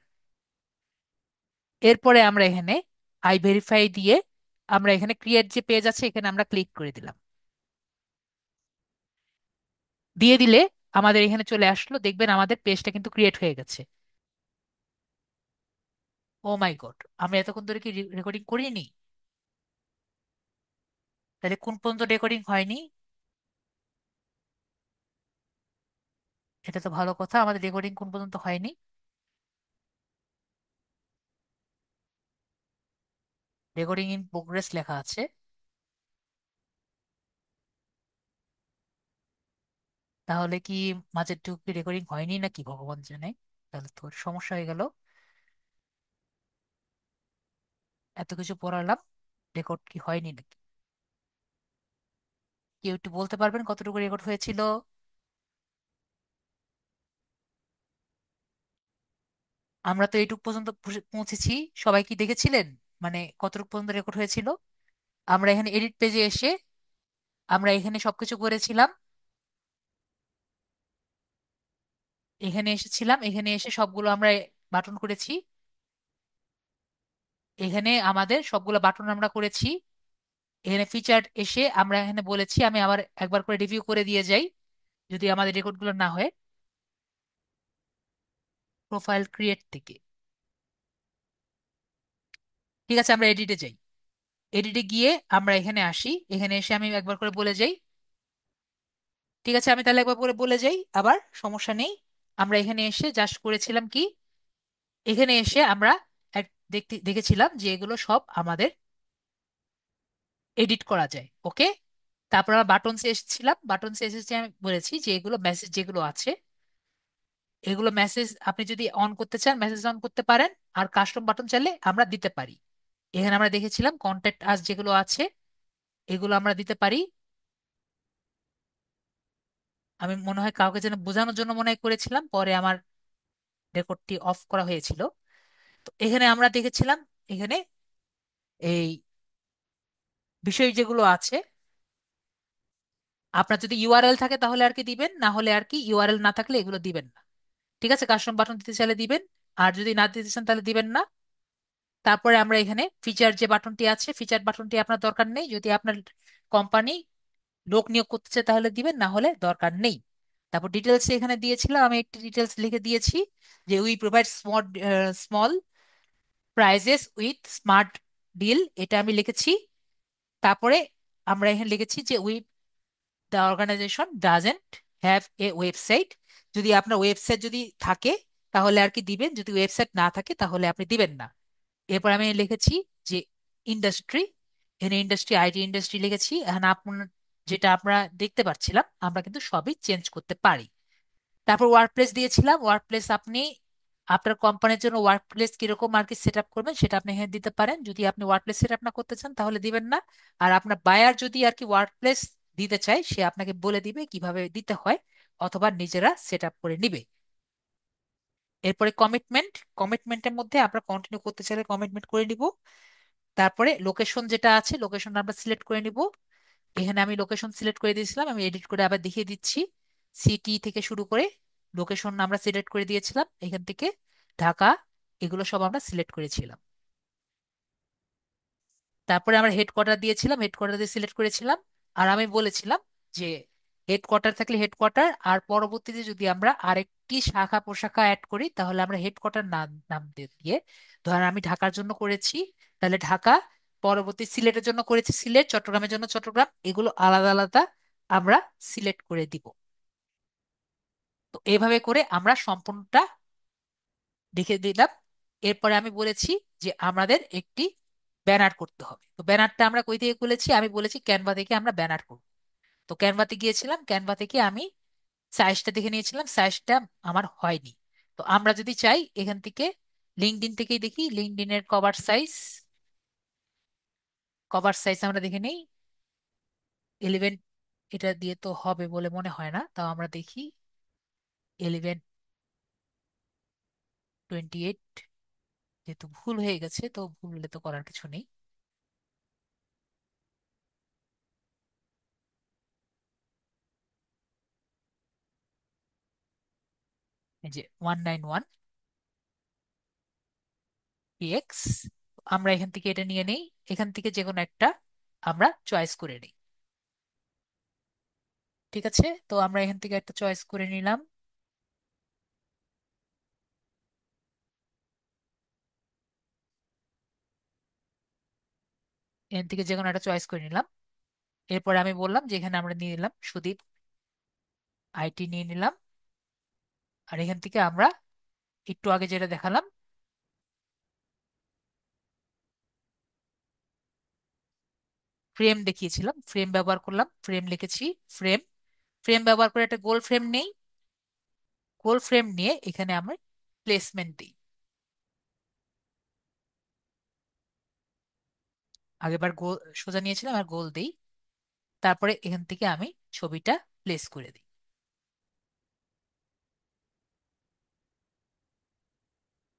এরপরে আমরা এখানে আই ভেরিফাই দিয়ে আমরা এখানে ক্রিয়েট যে পেজ আছে এখানে আমরা ক্লিক করে দিলাম। দিয়ে দিলে আমাদের এখানে চলে আসলো, দেখবেন আমাদের পেজটা কিন্তু ক্রিয়েট হয়ে গেছে। ও মাই গড, আমরা এতক্ষণ ধরে কি রেকর্ডিং করিনি? তাহলে কোন পর্যন্ত রেকর্ডিং হয়নি? এটা তো ভালো কথা, আমাদের রেকর্ডিং কোন পর্যন্ত হয়নি? রেকর্ডিং ইন প্রোগ্রেস লেখা আছে। তাহলে কি মাঝের টুকু রেকর্ডিং হয়নি নাকি ভগবান জানে। তাহলে তো সমস্যা হয়ে গেল। এত কিছু পড়ালাম, রেকর্ড কি হয়নি নাকি? কেউ একটু বলতে পারবেন কতটুকু রেকর্ড হয়েছিল? আমরা তো এইটুকু পর্যন্ত পৌঁছেছি। সবাই কি দেখেছিলেন? মানে কতটুকু পর্যন্ত রেকর্ড হয়েছিল? আমরা এখানে এডিট পেজে এসে আমরা এখানে সবকিছু করেছিলাম, এখানে এসেছিলাম, এখানে এসে সবগুলো আমরা বাটন করেছি। এখানে আমাদের সবগুলো বাটন আমরা করেছি। এখানে ফিচার এসে আমরা এখানে বলেছি, আমি আবার একবার করে রিভিউ করে দিয়ে যাই যদি আমাদের রেকর্ডগুলো না হয়। প্রোফাইল ক্রিয়েট থেকে, ঠিক আছে, আমরা এডিটে যাই। এডিটে গিয়ে আমরা এখানে আসি, এখানে এসে আমি একবার করে বলে যাই। ঠিক আছে, আমি তাহলে একবার করে বলে যাই আবার, সমস্যা নেই। আমরা এখানে এসে জাস্ট করেছিলাম কি, এখানে এসে আমরা দেখতে দেখেছিলাম যে এগুলো সব আমাদের এডিট করা যায়। ওকে, তারপর আমরা বাটনসে এসেছিলাম, বাটনসে এসেছি, আমি বলেছি যে এগুলো মেসেজ যেগুলো আছে, এগুলো মেসেজ আপনি যদি অন করতে চান মেসেজ অন করতে পারেন, আর কাস্টম বাটন চাইলে আমরা দিতে পারি। এখানে আমরা দেখেছিলাম কন্ট্যাক্ট আস যেগুলো আছে এগুলো আমরা দিতে পারি। আমি মনে হয় কাউকে যেন বোঝানোর জন্য মনে হয় করেছিলাম, পরে আমার রেকর্ডটি অফ করা হয়েছিল। তো এখানে আমরা দেখেছিলাম, এখানে এই বিষয় যেগুলো আছে, আপনার যদি ইউআরএল থাকে তাহলে আর কি দিবেন, না হলে আর কি ইউআরএল না থাকলে এগুলো দিবেন না। ঠিক আছে, কাস্টম বাটন দিতে চাইলে দিবেন, আর যদি না দিতে চান তাহলে দিবেন না। তারপরে আমরা এখানে ফিচার যে বাটনটি আছে, ফিচার বাটনটি আপনার দরকার নেই, যদি আপনার কোম্পানি লোক নিয়োগ করতে চায় তাহলে দিবেন, না হলে দরকার নেই। তারপর ডিটেলস এখানে দিয়েছিলাম, আমি একটি ডিটেলস লিখে দিয়েছি যে we provide small small prizes with smart deal, এটা আমি লিখেছি। তারপরে আমরা এখানে লিখেছি যে we the organisation doesn't have a website, যদি আপনার ওয়েবসাইট যদি থাকে তাহলে আর কি দিবেন, যদি ওয়েবসাইট না থাকে তাহলে আপনি দিবেন না। এরপর আমি লিখেছি যে ইন্ডাস্ট্রি, এখানে ইন্ডাস্ট্রি আইটি ইন্ডাস্ট্রি লিখেছি। এখন আপনার যেটা আমরা দেখতে পাচ্ছিলাম আমরা কিন্তু সবই চেঞ্জ করতে পারি। তারপর ওয়ার্ক প্লেস দিয়েছিলাম, ওয়ার্ক প্লেস আপনি আপনার কোম্পানির জন্য ওয়ার্ক প্লেস কিরকম আর কি সেট আপ করবেন সেটা আপনি এখানে দিতে পারেন, যদি আপনি ওয়ার্ক প্লেস সেট আপ না করতে চান তাহলে দিবেন না। আর আপনার বায়ার যদি আর কি ওয়ার্ক প্লেস দিতে চায় সে আপনাকে বলে দিবে কিভাবে দিতে হয়, অথবা নিজেরা সেট আপ করে নিবে। এরপরে কমিটমেন্ট, কমিটমেন্টের মধ্যে আমরা কন্টিনিউ করতে চাইলে কমিটমেন্ট করে নিব। তারপরে লোকেশন যেটা আছে লোকেশন আমরা সিলেক্ট করে নিব। এখানে আমি লোকেশন সিলেক্ট করে দিয়েছিলাম, আমি এডিট করে আবার দেখিয়ে দিচ্ছি। সিটি থেকে শুরু করে লোকেশন আমরা সিলেক্ট করে দিয়েছিলাম, এখান থেকে ঢাকা এগুলো সব আমরা সিলেক্ট করেছিলাম। তারপরে আমরা হেডকোয়ার্টার দিয়েছিলাম, হেডকোয়ার্টার দিয়ে সিলেক্ট করেছিলাম। আর আমি বলেছিলাম যে হেডকোয়ার্টার থাকলে হেডকোয়ার্টার, আর পরবর্তীতে যদি আমরা আরেকটি শাখা প্রশাখা অ্যাড করি তাহলে আমরা হেডকোয়ার্টার নাম নাম দিয়ে, ধরেন আমি ঢাকার জন্য করেছি তাহলে ঢাকা, পরবর্তী সিলেটের জন্য করেছি সিলেট, চট্টগ্রামের জন্য চট্টগ্রাম, এগুলো আলাদা আলাদা আমরা সিলেক্ট করে দিব। তো এইভাবে করে আমরা সম্পূর্ণটা লিখে দিলাম। এরপরে আমি বলেছি যে আমাদের একটি ব্যানার করতে হবে। তো ব্যানারটা আমরা কই থেকে খুলেছি, আমি বলেছি ক্যানভা থেকে আমরা ব্যানার করব। তো ক্যানভাতে গিয়েছিলাম, ক্যানভা থেকে আমি সাইজটা দেখে নিয়েছিলাম, সাইজটা আমার হয়নি। তো আমরা যদি চাই এখান থেকে লিঙ্কডইন থেকেই দেখি, লিঙ্কডইনের কভার সাইজ আমরা দেখে নেই। 11, এটা দিয়ে তো হবে বলে মনে হয় না, তাও আমরা দেখি 11:28, যেহেতু ভুল হয়ে গেছে তো ভুল হলে তো করার কিছু নেই। এই যে 191px, আমরা এখান থেকে এটা নিয়ে নেই, এখান থেকে যে কোনো একটা আমরা চয়েস করে নিই। ঠিক আছে, তো আমরা এখান থেকে একটা চয়েস করে নিলাম। এখান থেকে যে কোনো একটা চয়েস করে নিলাম। এরপরে আমি বললাম যে এখানে আমরা নিয়ে নিলাম সুদীপ আইটি নিয়ে নিলাম। আর এখান থেকে আমরা একটু আগে যেটা দেখালাম ফ্রেম দেখিয়েছিলাম, ফ্রেম ব্যবহার করলাম, ফ্রেম লিখেছি। ফ্রেম, ফ্রেম ব্যবহার করে একটা গোল ফ্রেম নেই, গোল ফ্রেম নিয়ে এখানে আমরা প্লেসমেন্ট দিই। আগেবার গোল সোজা নিয়েছিলাম আর গোল দিই। তারপরে এখান থেকে আমি ছবিটা প্লেস করে দিই।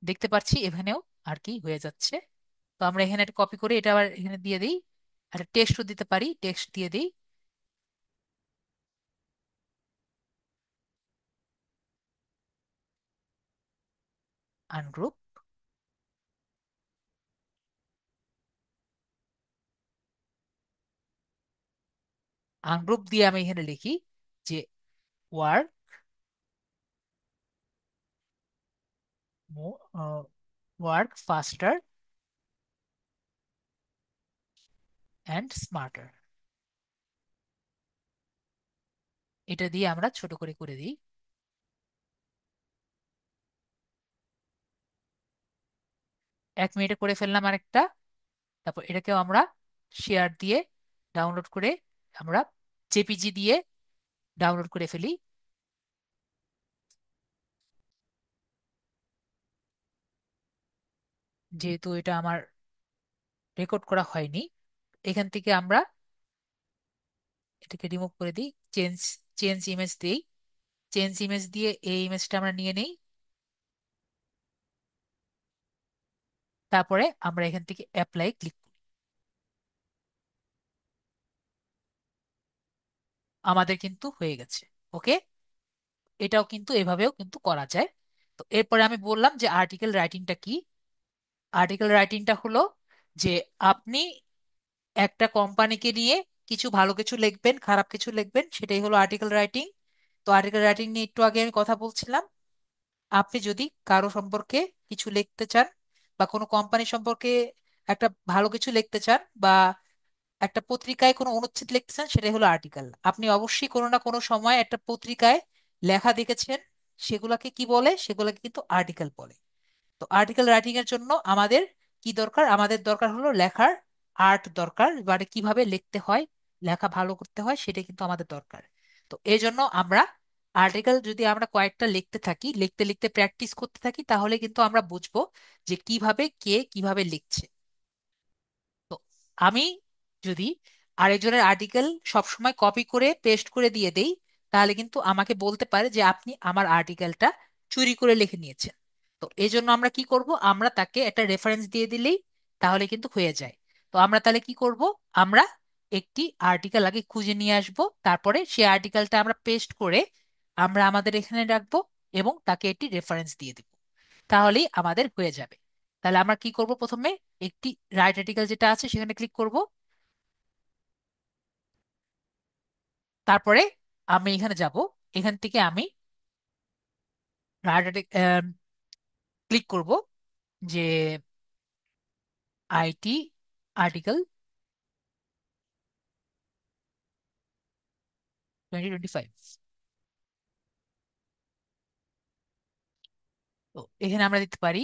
দেখতে পাচ্ছি এখানেও আর কি হয়ে যাচ্ছে। তো আমরা এখানে একটা কপি করে এটা আবার এখানে দিয়ে দিই। একটা টেক্সটও দিতে পারি, টেক্সট দিয়ে দিই। আনগ্রুপ। আনগ্রুপ দিয়ে আমি এখানে লিখি যে ওয়ার্ক ওয়ার্ক ফাস্টার অ্যান্ড স্মার্টার। এটা দিয়ে আমরা ছোট করে করে দিই। 1 মিনিটে করে ফেললাম আরেকটা। তারপর এটাকেও আমরা শেয়ার দিয়ে ডাউনলোড করে আমরা জেপিজি দিয়ে ডাউনলোড করে ফেলি। যেহেতু এটা আমার রেকর্ড করা হয়নি, এখান থেকে আমরা এটাকে রিমুভ করে দিই। চেঞ্জ চেঞ্জ ইমেজ দিই। চেঞ্জ ইমেজ দিয়ে এই ইমেজটা আমরা নিয়ে নেই। তারপরে আমরা এখান থেকে অ্যাপ্লাই ক্লিক করি। আমাদের কিন্তু হয়ে গেছে। ওকে, এটাও কিন্তু এভাবেও কিন্তু করা যায়। তো এরপরে আমি বললাম যে আর্টিকেল রাইটিংটা কি। আর্টিকেল রাইটিংটা হলো যে আপনি একটা কোম্পানিকে নিয়ে কিছু ভালো কিছু লিখবেন, খারাপ কিছু লিখবেন, সেটাই হলো আর্টিকেল রাইটিং। তো আর্টিকেল রাইটিং নিয়ে একটু আগে আমি কথা বলছিলাম। আপনি যদি কারো সম্পর্কে কিছু লিখতে চান বা কোনো কোম্পানি সম্পর্কে একটা ভালো কিছু লিখতে চান বা একটা পত্রিকায় কোনো অনুচ্ছেদ লিখতে চান, সেটাই হলো আর্টিকেল। আপনি অবশ্যই কোনো না কোনো সময় একটা পত্রিকায় লেখা দেখেছেন। সেগুলাকে কি বলে? সেগুলোকে কিন্তু আর্টিকেল বলে। তো আর্টিকেল রাইটিং এর জন্য আমাদের কি দরকার? আমাদের দরকার হলো লেখার আর্ট দরকার, মানে কিভাবে লিখতে হয়, লেখা ভালো করতে হয়, সেটা কিন্তু আমাদের দরকার। তো এই জন্য আমরা আর্টিকেল যদি আমরা কয়েকটা লিখতে থাকি, লিখতে লিখতে প্র্যাকটিস করতে থাকি, তাহলে কিন্তু আমরা বুঝবো যে কিভাবে কে কিভাবে লিখছে। তো আমি যদি আরেকজনের আর্টিকেল সবসময় কপি করে পেস্ট করে দিয়ে দেই, তাহলে কিন্তু আমাকে বলতে পারে যে আপনি আমার আর্টিকেলটা চুরি করে লিখে নিয়েছেন। তো এই জন্য আমরা কি করব? আমরা তাকে একটা রেফারেন্স দিয়ে দিলেই তাহলে কিন্তু হয়ে যায়। তো আমরা তাহলে কি করব? আমরা একটি আর্টিকেল আগে খুঁজে নিয়ে আসব, তারপরে সেই আর্টিকেলটা আমরা পেস্ট করে আমরা আমাদের এখানে রাখবো এবং তাকে একটি রেফারেন্স দিয়ে দিব। তাহলেই আমাদের হয়ে যাবে। তাহলে আমরা কি করব? প্রথমে একটি রাইট আর্টিকেল যেটা আছে সেখানে ক্লিক করব। তারপরে আমি এখানে যাব। এখান থেকে আমি রাইট ক্লিক করব যে আইটি আর্টিকেল 2025। তো এখানে আমরা দিতে পারি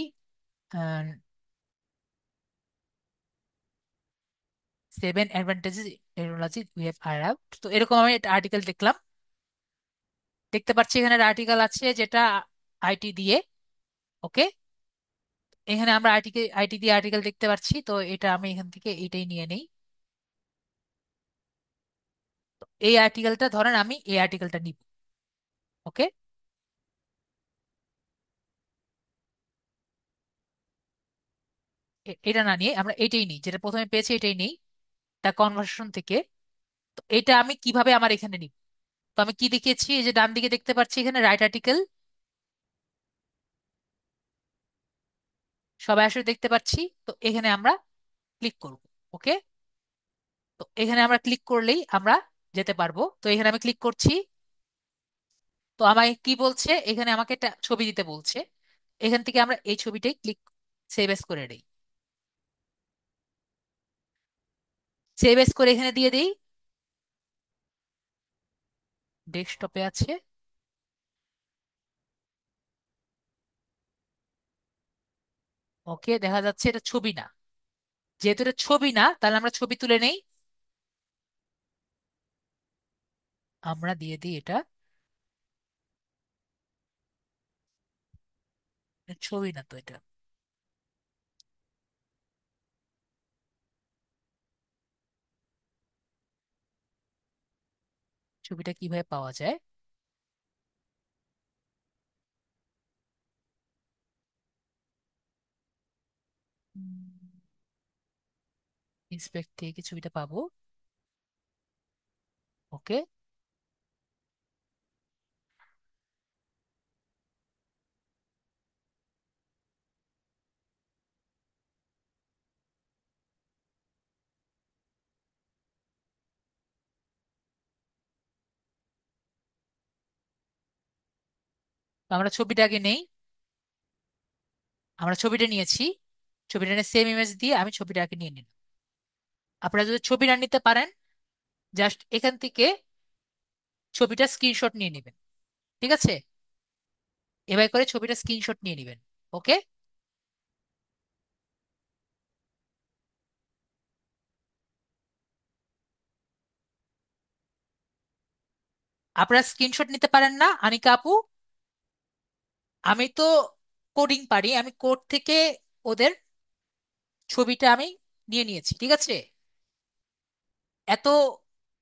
7 advantages technology we have around. তো এরকম আমি একটা আর্টিকেল দেখলাম, দেখতে পাচ্ছি এখানে আর্টিকেল আছে যেটা আইটি দিয়ে। ওকে, এখানে আমরা আইটি দিয়ে আর্টিকেল দেখতে পাচ্ছি। তো এটা আমি এখান থেকে এটাই নিয়ে নেই। এই আর্টিকেলটা ধরেন আমি এই আর্টিকেলটা নিব। ওকে, এটা না নিয়ে আমরা এটাই নিই, যেটা প্রথমে পেয়েছি এটাই নিই, তার কনভার্সন থেকে। তো এটা আমি কিভাবে আমার এখানে নিব? তো আমি কি দেখিয়েছি, এই যে ডান দিকে দেখতে পাচ্ছি এখানে রাইট আর্টিকেল, সবাই আসলে দেখতে পাচ্ছি। তো এখানে আমরা ক্লিক করব। ওকে, তো এখানে আমরা ক্লিক করলেই আমরা যেতে পারবো। তো এখানে আমি ক্লিক করছি। তো আমায় কি বলছে? এখানে আমাকে একটা ছবি দিতে বলছে। এখান থেকে আমরা এই ছবিটাই ক্লিক সেভ এস করে দিই। সেভ এস করে এখানে দিয়ে দিই। ডেস্কটপে আছে। ওকে, দেখা যাচ্ছে এটা ছবি না। যেহেতু এটা ছবি না, তাহলে আমরা ছবি তুলে নেই। আমরা দিয়ে দিই এটা। এটা ছবি না তো এটা। ছবিটা কিভাবে পাওয়া যায়? উম, ইন্সপেক্ট থেকে ছবিটা পাবো। ওকে। তো আমরা ছবিটা আগে নেই। আমরা ছবিটা নিয়েছি, ছবিটা নিয়ে সেম ইমেজ দিয়ে আমি ছবিটা আগে নিয়ে নিলাম। আপনারা যদি ছবি না নিতে পারেন, জাস্ট এখান থেকে ছবিটা স্ক্রিনশট নিয়ে নেবেন। ঠিক আছে, এবার করে ছবিটা স্ক্রিনশট নিয়ে নেবেন। ওকে। আপনারা স্ক্রিনশট নিতে পারেন না আনিকা আপু? আমি তো কোডিং পারি, আমি কোড থেকে ওদের ছবিটা আমি নিয়ে নিয়েছি। ঠিক আছে, এত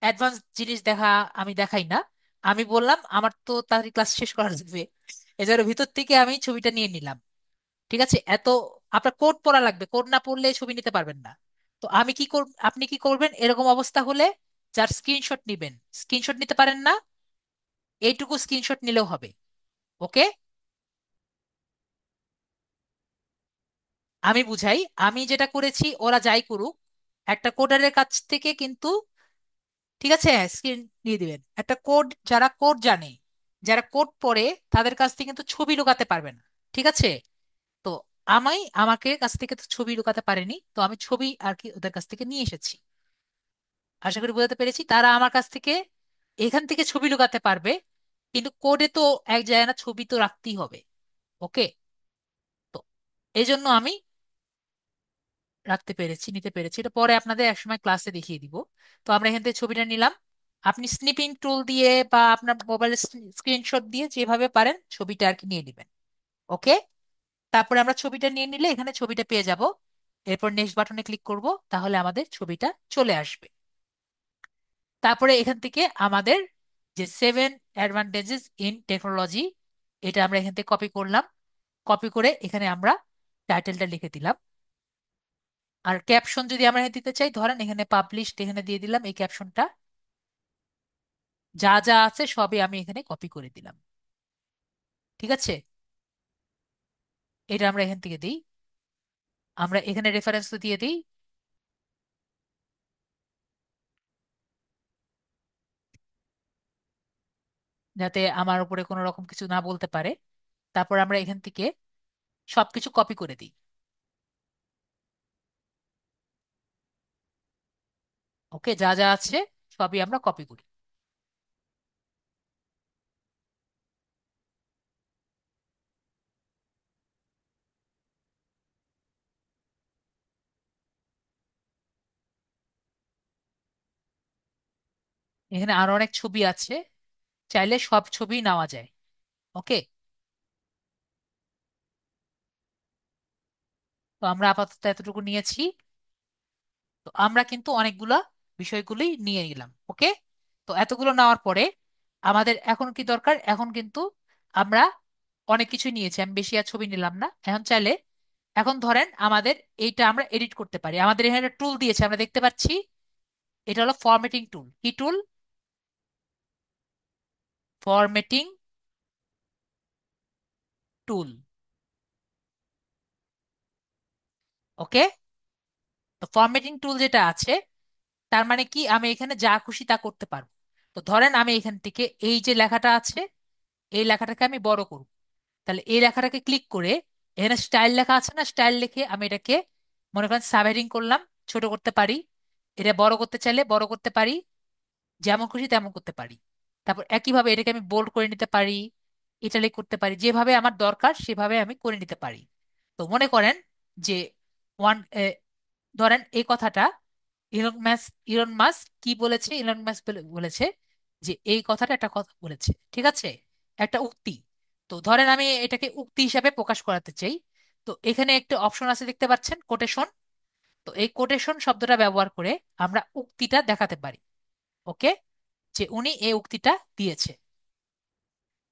অ্যাডভান্স জিনিস দেখা আমি দেখাই না। আমি বললাম আমার তো তাড়াতাড়ি ক্লাস শেষ করা যাবে, এজন্য ভিতর থেকে আমি ছবিটা নিয়ে নিলাম। ঠিক আছে, এত আপনার কোড পড়া লাগবে, কোড না পড়লে ছবি নিতে পারবেন না। তো আমি কি করব, আপনি কি করবেন এরকম অবস্থা হলে? যার স্ক্রিনশট নিবেন, স্ক্রিনশট নিতে পারেন না, এইটুকু স্ক্রিনশট নিলেও হবে। ওকে। আমি বুঝাই, আমি যেটা করেছি ওরা যাই করুক, একটা কোডারের কাছ থেকে কিন্তু, ঠিক আছে, স্ক্রিন নিয়ে দিবেন একটা কোড, যারা কোড জানে, যারা কোড পড়ে, তাদের কাছ থেকে কিন্তু ছবি লুকাতে পারবে না। ঠিক আছে। তো আমাকে কাছ থেকে তো ছবি লুকাতে পারেনি, তো আমি ছবি আর কি ওদের কাছ থেকে নিয়ে এসেছি। আশা করি বোঝাতে পেরেছি, তারা আমার কাছ থেকে এখান থেকে ছবি লুকাতে পারবে, কিন্তু কোডে তো এক জায়গায় না, ছবি তো রাখতেই হবে। ওকে। তো এই জন্য আমি রাখতে পেরেছি, নিতে পেরেছি, এটা পরে আপনাদের একসময় ক্লাসে দেখিয়ে দিব। তো আমরা এখান থেকে ছবিটা নিলাম। আপনি স্নিপিং টুল দিয়ে বা আপনার মোবাইলের স্ক্রিনশট দিয়ে যেভাবে পারেন ছবিটা আর কি নিয়ে নেবেন। ওকে। তারপরে আমরা ছবিটা নিয়ে নিলে এখানে ছবিটা পেয়ে যাব। এরপর নেক্সট বাটনে ক্লিক করব, তাহলে আমাদের ছবিটা চলে আসবে। তারপরে এখান থেকে আমাদের যে 7 অ্যাডভান্টেজেস ইন টেকনোলজি, এটা আমরা এখান থেকে কপি করলাম। কপি করে এখানে আমরা টাইটেলটা লিখে দিলাম। আর ক্যাপশন যদি আমরা এখানে দিতে চাই, ধরেন এখানে পাবলিশড এখানে দিয়ে দিলাম এই ক্যাপশনটা। যা যা আছে সবই আমি এখানে কপি করে দিলাম। ঠিক আছে, এটা আমরা এখান থেকে দিই। আমরা এখানে রেফারেন্স দিয়ে দিই, যাতে আমার উপরে কোনো রকম কিছু না বলতে পারে। তারপর আমরা এখান থেকে সবকিছু কপি করে দিই। ওকে, যা যা আছে সবই আমরা কপি করি। এখানে আরো অনেক ছবি আছে, চাইলে সব ছবি নেওয়া যায়। ওকে। তো আমরা আপাতত এতটুকু নিয়েছি। তো আমরা কিন্তু অনেকগুলা বিষয়গুলি নিয়ে নিলাম। ওকে। তো এতগুলো নেওয়ার পরে আমাদের এখন কি দরকার, এখন কিন্তু আমরা অনেক কিছু নিয়েছি, আমি বেশি আর ছবি নিলাম না। এখন চাইলে, এখন ধরেন আমাদের এইটা আমরা এডিট করতে পারি। আমাদের এখানে টুল দিয়েছে, আমরা দেখতে পাচ্ছি, এটা হলো ফরম্যাটিং টুল। কি টুল? ফরম্যাটিং টুল। ওকে। তো ফরম্যাটিং টুল যেটা আছে, তার মানে কি, আমি এখানে যা খুশি তা করতে পারবো। তো ধরেন আমি এখান থেকে এই যে লেখাটা আছে, এই লেখাটাকে আমি বড় করব। তাহলে এই লেখাটাকে ক্লিক করে এখানে স্টাইল লেখা আছে না, স্টাইল লিখে আমি এটাকে মনে করেন সাবহেডিং করলাম, ছোট করতে পারি। এটা বড় করতে চাইলে বড় করতে পারি, যেমন খুশি তেমন করতে পারি। তারপর একইভাবে এটাকে আমি বোল্ড করে নিতে পারি, ইটালিক করতে পারি, যেভাবে আমার দরকার সেভাবে আমি করে নিতে পারি। তো মনে করেন যে ওয়ান, ধরেন এই কথাটা ইলন মাস্ক কি বলেছে, ইলন মাস্ক বলেছে যে এই কথাটা একটা কথা বলেছে। ঠিক আছে, একটা উক্তি। তো ধরেন আমি এটাকে উক্তি হিসাবে প্রকাশ করাতে চাই। তো এখানে একটা অপশন আছে দেখতে পাচ্ছেন, কোটেশন। তো এই কোটেশন শব্দটা ব্যবহার করে আমরা উক্তিটা দেখাতে পারি। ওকে, যে উনি এই উক্তিটা দিয়েছে।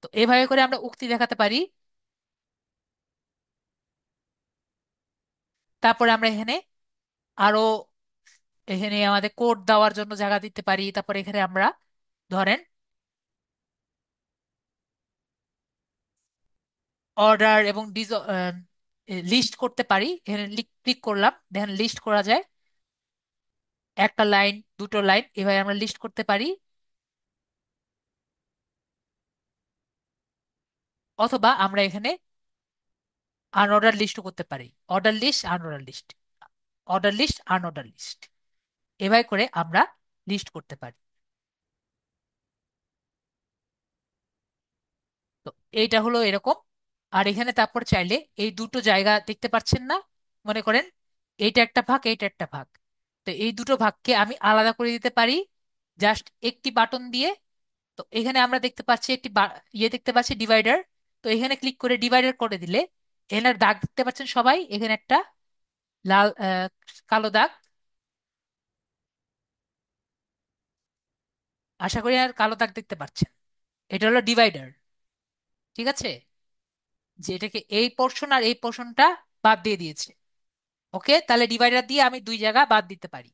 তো এভাবে করে আমরা উক্তি দেখাতে পারি। তারপরে আমরা এখানে আরো এখানে আমাদের কোড দেওয়ার জন্য জায়গা দিতে পারি। তারপর এখানে আমরা ধরেন অর্ডার এবং লিস্ট করতে পারি। এখানে ক্লিক করলাম, দেখেন লিস্ট করা যায়, একটা লাইন, দুটো লাইন, এভাবে আমরা লিস্ট করতে পারি। অথবা আমরা এখানে আনঅর্ডার লিস্টও করতে পারি, order list unorder list, order list unorder list, এভাবে করে আমরা লিস্ট করতে পারি। তো এইটা হলো এরকম। আর এখানে তারপর চাইলে এই দুটো জায়গা দেখতে পাচ্ছেন না, মনে করেন এইটা একটা ভাগ, এইটা একটা ভাগ, তো এই দুটো ভাগকে আমি আলাদা করে দিতে পারি জাস্ট একটি বাটন দিয়ে। তো এখানে আমরা দেখতে পাচ্ছি একটি ইয়ে দেখতে পাচ্ছি ডিভাইডার। তো এখানে ক্লিক করে ডিভাইডার করে দিলে এখানে দাগ দেখতে পাচ্ছেন সবাই, এখানে একটা লাল কালো দাগ, আশা করি আর কালো দাগ দেখতে পাচ্ছেন, এটা হলো ডিভাইডার। ঠিক আছে, যে এটাকে এই পোর্শন আর এই পোর্শনটা বাদ দিয়ে দিয়েছে। ওকে, তাহলে ডিভাইডার দিয়ে আমি দুই জায়গা বাদ দিতে পারি।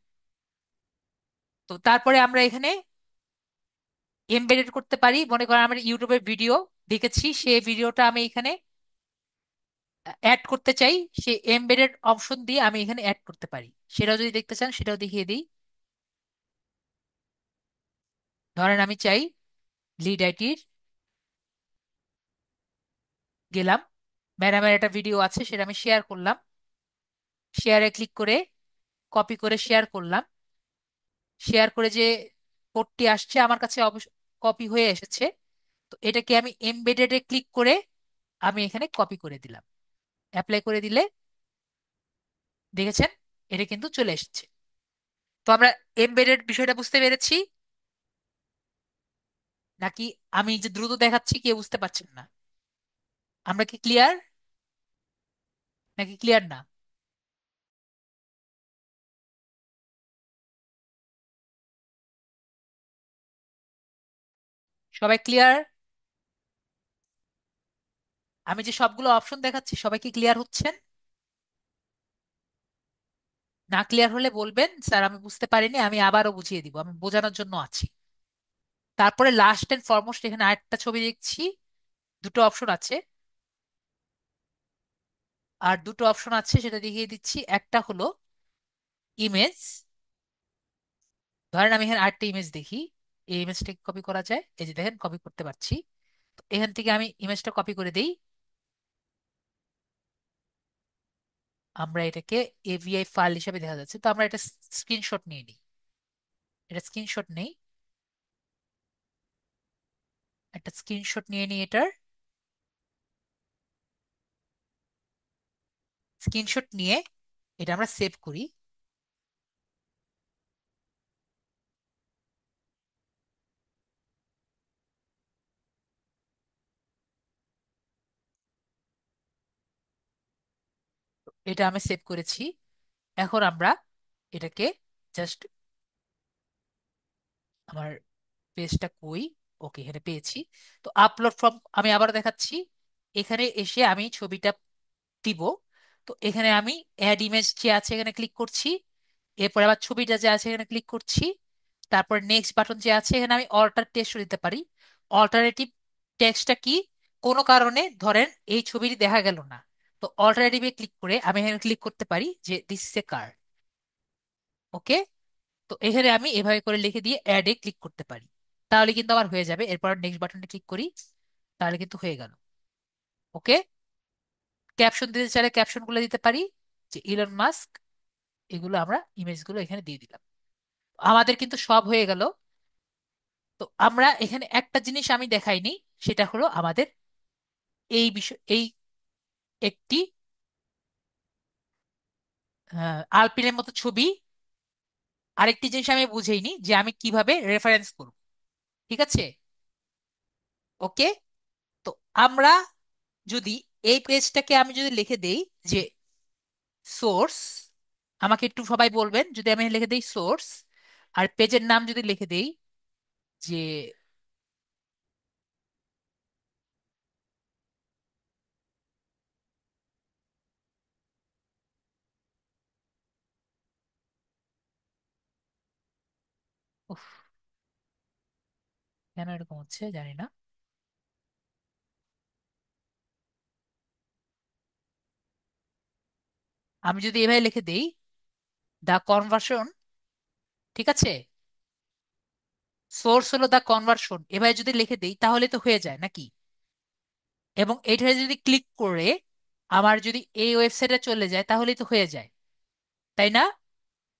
তো তারপরে আমরা এখানে এমবেডেড করতে পারি। মনে করেন আমরা ইউটিউবে ভিডিও দেখেছি, সেই ভিডিওটা আমি এখানে অ্যাড করতে চাই, সেই এমবেডেড অপশন দিয়ে আমি এখানে অ্যাড করতে পারি। সেটাও যদি দেখতে চান সেটাও দেখিয়ে দিই। ধরেন আমি চাই লিড আইটির, গেলাম, ম্যাডামের একটা ভিডিও আছে সেটা আমি শেয়ার করলাম, শেয়ারে ক্লিক করে কপি করে শেয়ার করলাম। শেয়ার করে যে কোডটি আসছে আমার কাছে অবশ্য কপি হয়ে এসেছে। তো এটাকে আমি এমবেডেড এ ক্লিক করে আমি এখানে কপি করে দিলাম, অ্যাপ্লাই করে দিলে দেখেছেন এটা কিন্তু চলে এসেছে। তো আমরা এমবেডেড বিষয়টা বুঝতে পেরেছি নাকি? আমি যে দ্রুত দেখাচ্ছি কেউ বুঝতে পারছেন না? আমরা কি ক্লিয়ার নাকি ক্লিয়ার না? সবাই ক্লিয়ার? আমি যে সবগুলো অপশন দেখাচ্ছি সবাই কি ক্লিয়ার হচ্ছেন? না ক্লিয়ার হলে বলবেন, স্যার আমি বুঝতে পারিনি, আমি আবারও বুঝিয়ে দিব, আমি বোঝানোর জন্য আছি। তারপরে লাস্ট এন্ড ফরমোস্ট এখানে আরেকটা ছবি দেখছি, দুটো অপশন আছে, আর দুটো অপশন আছে সেটা দেখিয়ে দিচ্ছি। একটা হলো ইমেজ, ধরেন আমি এখানে আরেকটা ইমেজ দেখি, এই ইমেজটা কপি করা যায়, এই যে দেখেন কপি করতে পারছি। তো এখান থেকে আমি ইমেজটা কপি করে দেই, আমরা এটাকে এভিআই ফাইল হিসেবে দেখা যাচ্ছে। তো আমরা এটা স্ক্রিনশট নিয়ে নিই, এটা স্ক্রিনশট নেই, একটা স্ক্রিনশট নিয়ে নিই এটার। স্ক্রিনশট নিয়ে এটা আমরা সেভ করি। এটা আমি সেভ করেছি। এখন আমরা এটাকে জাস্ট, আমার পেজটা কই, ওকে এখানে পেয়েছি। তো আপলোড ফ্রম আমি আবার দেখাচ্ছি, এখানে এসে আমি ছবিটা দিব। তো এখানে আমি অ্যাড ইমেজ যে আছে এখানে ক্লিক করছি, এরপরে আবার ছবিটা যে আছে এখানে ক্লিক করছি, তারপর নেক্সট বাটন যে আছে এখানে আমি অল্টার টেক্সট দিতে পারি। অল্টারনেটিভ টেক্সটটা কি, কোনো কারণে ধরেন এই ছবিটি দেখা গেল না, তো অল্টারনেটিভে ক্লিক করে আমি এখানে ক্লিক করতে পারি যে দিস ইজ এ কার। ওকে, তো এখানে আমি এভাবে করে লিখে দিয়ে অ্যাড এ ক্লিক করতে পারি, তাহলে কিন্তু আমার হয়ে যাবে। এরপর নেক্সট বাটনে ক্লিক করি, তাহলে কিন্তু হয়ে গেল। ওকে, ক্যাপশন দিতে চাইলে ক্যাপশন গুলো দিতে পারি, যে ইলন মাস্ক, এগুলো আমরা ইমেজগুলো এখানে দিয়ে দিলাম, আমাদের কিন্তু সব হয়ে গেল। তো আমরা এখানে একটা জিনিস আমি দেখাইনি, সেটা হলো আমাদের এই বিষয়, এই একটি আলপিনের মতো ছবি। আরেকটি জিনিস আমি বুঝেইনি যে আমি কিভাবে রেফারেন্স করব। ঠিক আছে, ওকে। তো আমরা যদি এই পেজটাকে আমি যদি লিখে দেই যে সোর্স, আমাকে একটু সবাই বলবেন যদি আমি লিখে দেই সোর্স, আর পেজের নাম যদি লিখে দেই যে উফ, কেন এরকম হচ্ছে জানি না। আমি যদি এভাবে লিখে দেই, দা কনভার্সন, ঠিক আছে, সোর্স হলো দা কনভার্সন, এভাবে যদি লিখে দেই তাহলে তো হয়ে যায় নাকি? এবং এটা যদি ক্লিক করে আমার যদি এই ওয়েবসাইটে চলে যায় তাহলেই তো হয়ে যায়, তাই না?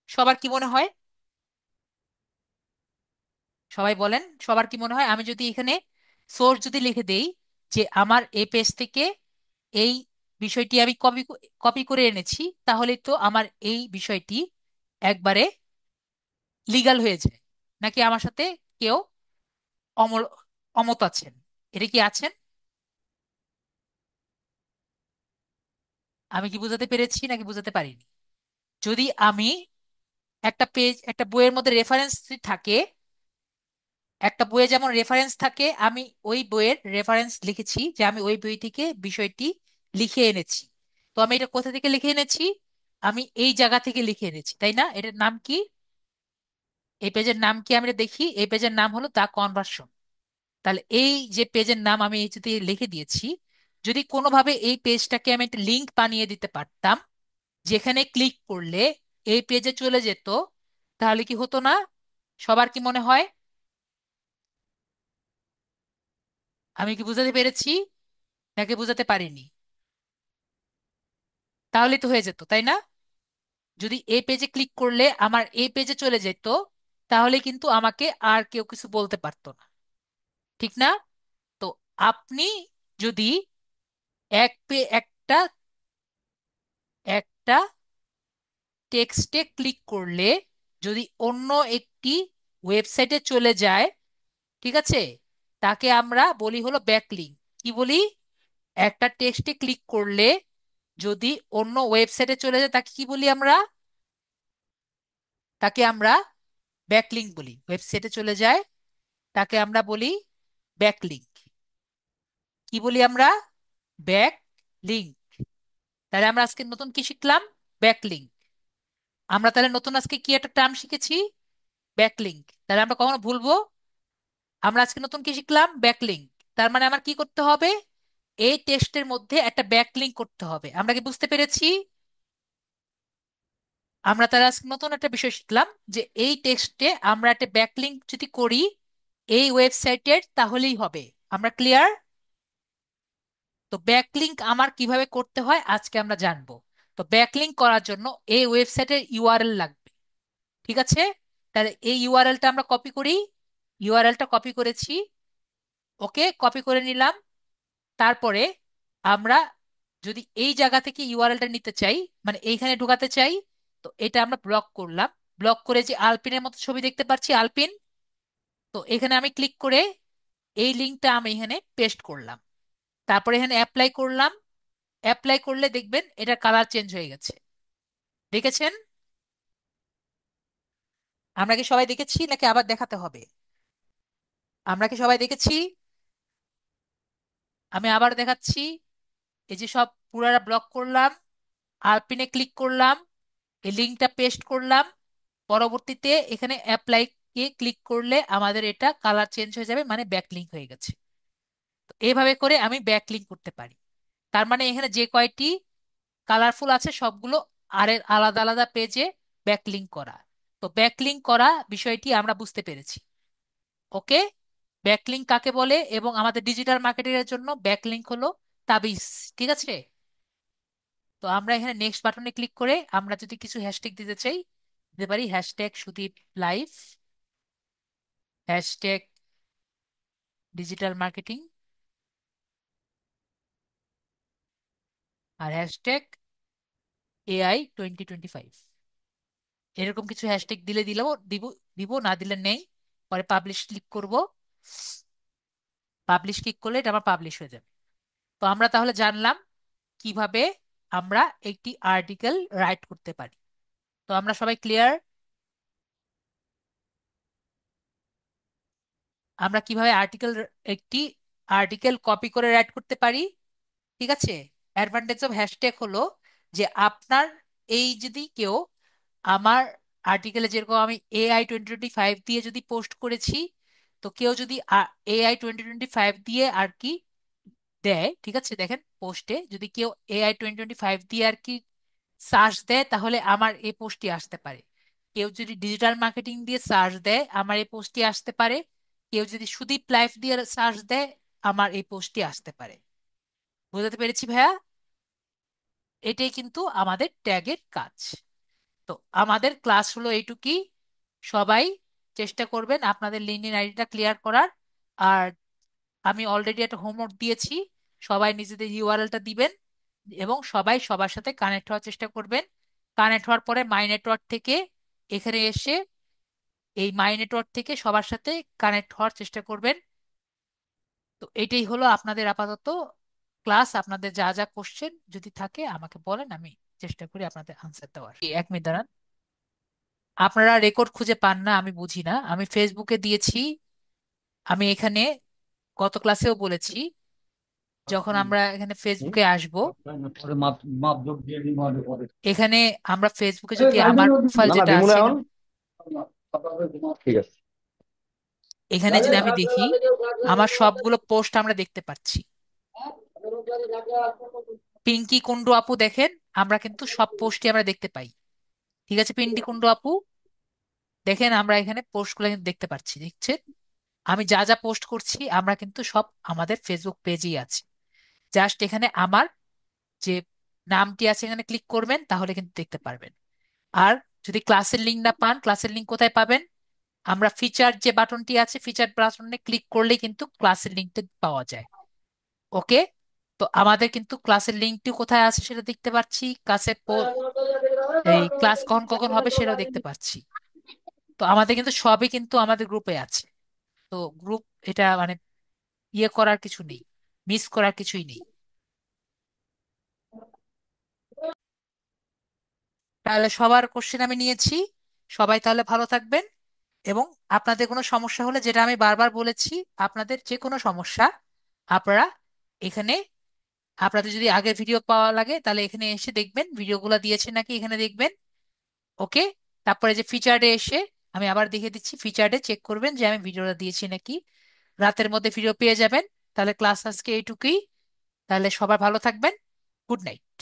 সবার কি মনে হয়? সবাই বলেন, সবার কি মনে হয় আমি যদি এখানে সোর্স যদি লিখে দেই যে আমার এই পেজ থেকে এই বিষয়টি আমি কপি কপি করে এনেছি, তাহলে তো আমার এই বিষয়টি একবারে লিগ্যাল হয়ে যায়, নাকি আমার সাথে কেউ অমল অমত আছেন? এটা কি আছেন? আমি কি বুঝাতে পেরেছি নাকি বুঝাতে পারিনি? যদি আমি একটা পেজ, একটা বইয়ের মধ্যে রেফারেন্স থাকে, একটা বইয়ে যেমন রেফারেন্স থাকে, আমি ওই বইয়ের রেফারেন্স লিখেছি যে আমি ওই বই থেকে বিষয়টি লিখে এনেছি। তো আমি এটা কোথা থেকে লিখে এনেছি? আমি এই জায়গা থেকে লিখে এনেছি, তাই না? এটার নাম কি? এই পেজের নাম কি আমরা দেখি, এই পেজের নাম হলো দা কনভার্সন। তাহলে এই যে পেজের নাম আমি যদি লিখে দিয়েছি, যদি কোনোভাবে এই পেজটাকে আমি একটা লিংক বানিয়ে দিতে পারতাম যেখানে ক্লিক করলে এই পেজে চলে যেত, তাহলে কি হতো না? সবার কি মনে হয়? আমি কি বুঝাতে পেরেছি নাকি বুঝাতে পারিনি? তাহলে তো হয়ে যেত, তাই না? যদি এই পেজে ক্লিক করলে আমার এই পেজে চলে যেত, তাহলে কিন্তু আমাকে আর কেউ কিছু বলতে পারতো না, ঠিক না? তো আপনি যদি একটা একটা টেক্সটে ক্লিক করলে যদি অন্য একটি ওয়েবসাইটে চলে যায়, ঠিক আছে, তাকে আমরা বলি হলো ব্যাকলিঙ্ক। কি বলি? একটা টেক্সটে ক্লিক করলে যদি অন্য ওয়েবসাইটে চলে যায় তাকে কি বলি আমরা? তাকে আমরা ব্যাকলিঙ্ক বলি। ওয়েবসাইটে চলে যায় তাকে আমরা বলি ব্যাকলিঙ্ক। কি বলি আমরা? Back link. তাহলে আমরা আজকে নতুন কি শিখলাম? ব্যাকলিঙ্ক। আমরা তাহলে নতুন আজকে কি একটা টার্ম শিখেছি? ব্যাকলিঙ্ক। তাহলে আমরা কখনো ভুলবো? আমরা আজকে নতুন কি শিখলাম? ব্যাকলিঙ্ক। তার মানে আমার কি করতে হবে? এই টেক্সটের মধ্যে একটা ব্যাকলিঙ্ক করতে হবে। আমরা কি বুঝতে পেরেছি? আমরা তাহলে আজকে নতুন একটা বিষয় শিখলাম যে এই টেক্সটে আমরা একটা ব্যাকলিঙ্ক যদি করি এই ওয়েবসাইটের, তাহলেই হবে। আমরা ক্লিয়ার? তো ব্যাকলিঙ্ক আমার কিভাবে করতে হয় আজকে আমরা জানবো। তো ব্যাকলিঙ্ক করার জন্য এই ওয়েবসাইটের ইউআরএল লাগবে, ঠিক আছে? তাহলে এই ইউআরএলটা আমরা কপি করি। ইউআরএলটা কপি করেছি, ওকে, কপি করে নিলাম। তারপরে আমরা যদি এই জায়গা থেকে ইউআরএলটা নিতে চাই, মানে এইখানে ঢোকাতে চাই, তো এটা আমরা ব্লক করলাম। ব্লক করে যে আলপিনের মতো ছবি দেখতে পাচ্ছি, আলপিন, তো এখানে আমি ক্লিক করে এই লিঙ্কটা আমি এখানে পেস্ট করলাম। তারপরে এখানে অ্যাপ্লাই করলাম। অ্যাপ্লাই করলে দেখবেন এটা কালার চেঞ্জ হয়ে গেছে। দেখেছেন? আমরা কি সবাই দেখেছি নাকি আবার দেখাতে হবে? আমরা কি সবাই দেখেছি? আমি আবার দেখাচ্ছি। এই যে সব পুরাটা ব্লক করলাম, আলপিনে ক্লিক করলাম, এই লিঙ্কটা পেস্ট করলাম। পরবর্তীতে এখানে অ্যাপ্লাই কে ক্লিক করলে আমাদের এটা কালার চেঞ্জ হয়ে যাবে, মানে ব্যাকলিঙ্ক হয়ে গেছে। তো এইভাবে করে আমি ব্যাকলিঙ্ক করতে পারি। তার মানে এখানে যে কয়টি কালারফুল আছে সবগুলো আর এর আলাদা আলাদা পেজে ব্যাকলিঙ্ক করা। তো ব্যাকলিঙ্ক করা বিষয়টি আমরা বুঝতে পেরেছি, ওকে? ব্যাকলিঙ্ক কাকে বলে এবং আমাদের ডিজিটাল মার্কেটিং এর জন্য ব্যাকলিঙ্ক হলো তাবিজ, ঠিক আছে? তো আমরা এখানে নেক্সট বাটনে ক্লিক করে আমরা যদি কিছু হ্যাশট্যাগ দিতে চাই, দিতে পারি hashtag Sudip live, hashtag digital marketing, আর হ্যাশট্যাগ AI 2025। এরকম কিছু হ্যাশট্যাগ দিলে দিলেও দিব, দিব না দিলে নেই। পরে পাবলিশ ক্লিক করব। পাবলিশ ক্লিক করলে এটা আমার পাবলিশ হয়ে যাবে। তো আমরা তাহলে জানলাম কিভাবে আমরা একটি আর্টিকেল রাইট করতে পারি। তো আমরা সবাই ক্লিয়ার? আমরা কিভাবে একটি আর্টিকেল কপি করে রাইট করতে পারি, ঠিক আছে? অ্যাডভান্টেজ অফ হ্যাশট্যাগ হলো যে আপনার এই যদি কেউ আমার আর্টিকেলে যেরকম আমি AI 2025 দিয়ে যদি পোস্ট করেছি, তো কেউ যদি AI 2025 দিয়ে আর কি দেয়, ঠিক আছে, দেখেন পোস্টে যদি কেউ AI 2025 দিয়ে আর কি সার্চ দেয়, তাহলে আমার এই পোস্টটি আসতে পারে। কেউ যদি ডিজিটাল মার্কেটিং দিয়ে সার্চ দেয়, আমার এই পোস্টটি আসতে পারে। কেউ যদি সুদীপ লাইফ দিয়ে সার্চ দেয়, আমার এই পোস্টটি আসতে পারে। বুঝতে পেরেছি ভাইয়া? এটাই কিন্তু আমাদের ট্যাগের কাজ। তো আমাদের ক্লাস হলো এইটুকুই। সবাই চেষ্টা করবেন আপনাদের লিঙ্কডইন আইডিটা ক্লিয়ার করার। আর আমি অলরেডি একটা হোমওয়ার্ক দিয়েছি, সবাই নিজেদের ইউআরএলটা দিবেন এবং সবাই সবার সাথে কানেক্ট হওয়ার চেষ্টা করবেন। কানেক্ট হওয়ার পরে মাই নেটওয়ার্ক থেকে এখানে এসে এই মাই নেটওয়ার্ক থেকে সবার সাথে কানেক্ট হওয়ার চেষ্টা করবেন। তো এটাই হলো আপনাদের আপাতত ক্লাস। আপনাদের যা যা কোশ্চেন যদি থাকে আমাকে বলেন, আমি চেষ্টা করি আপনাদের আনসার দেওয়ার। 1 মিনিট দাঁড়ান। আপনারা রেকর্ড খুঁজে পান না, আমি বুঝি না। আমি ফেসবুকে দিয়েছি। আমি এখানে গত ক্লাসেও বলেছি, যখন আমরা এখানে ফেসবুকে আসব, এখানে আমরা ফেসবুকে যদি আমার প্রোফাইল না না যেটা দিমু না আছে এখন। এখানে, ঠিক আছে। এখানে যদি আমি দেখি, আমার সবগুলো পোস্ট আমরা দেখতে পাচ্ছি। পিঙ্কি কুন্ডু আপু দেখেন, আমরা কিন্তু সব পোস্টই আমরা দেখতে পাই। ঠিক আছে পিঙ্কি কুন্ডু আপু, দেখেন আমরা এখানে পোস্টগুলো কিন্তু দেখতে পাচ্ছি, দেখছেন? আমি যা যা পোস্ট করছি আমরা কিন্তু সব আমাদের ফেসবুক পেজেই আছে। জাস্ট এখানে আমার যে নামটি আছে এখানে ক্লিক করবেন, তাহলে কিন্তু দেখতে পারবেন। আর যদি ক্লাসের লিঙ্ক না পান, ক্লাসের লিঙ্ক কোথায় পাবেন? আমরা ফিচার যে বাটনটি আছে, ফিচার বাটনে ক্লিক করলেই কিন্তু ক্লাসের লিঙ্কটা পাওয়া যায়। ওকে। তো আমাদের কিন্তু ক্লাসের লিঙ্কটি কোথায় আছে সেটা দেখতে পাচ্ছি, এই ক্লাস কখন কখন হবে সেটাও দেখতে পাচ্ছি। তো আমাদের কিন্তু সবই কিন্তু আমাদের গ্রুপে আছে। তো গ্রুপ, এটা মানে ইয়ে করার কিছু নেই, মিস করার কিছুই নেই। তাহলে সবার কোশ্চেন আমি নিয়েছি। সবাই তাহলে ভালো থাকবেন। এবং আপনাদের কোনো সমস্যা হলে, যেটা আমি বারবার বলেছি, আপনাদের যে কোনো সমস্যা আপনারা এখানে, আপনাদের যদি আগের ভিডিও পাওয়া লাগে তাহলে এখানে এসে দেখবেন ভিডিওগুলো দিয়েছে নাকি, এখানে দেখবেন। ওকে। তারপরে যে ফিচার্ডে এসে আমি আবার দেখিয়ে দিচ্ছি, ফিচার্ডে চেক করবেন যে আমি ভিডিওটা দিয়েছি নাকি। রাতের মধ্যে ভিডিও পেয়ে যাবেন। তাহলে ক্লাস আজকে এইটুকুই। তাহলে সবাই ভালো থাকবেন। Good night.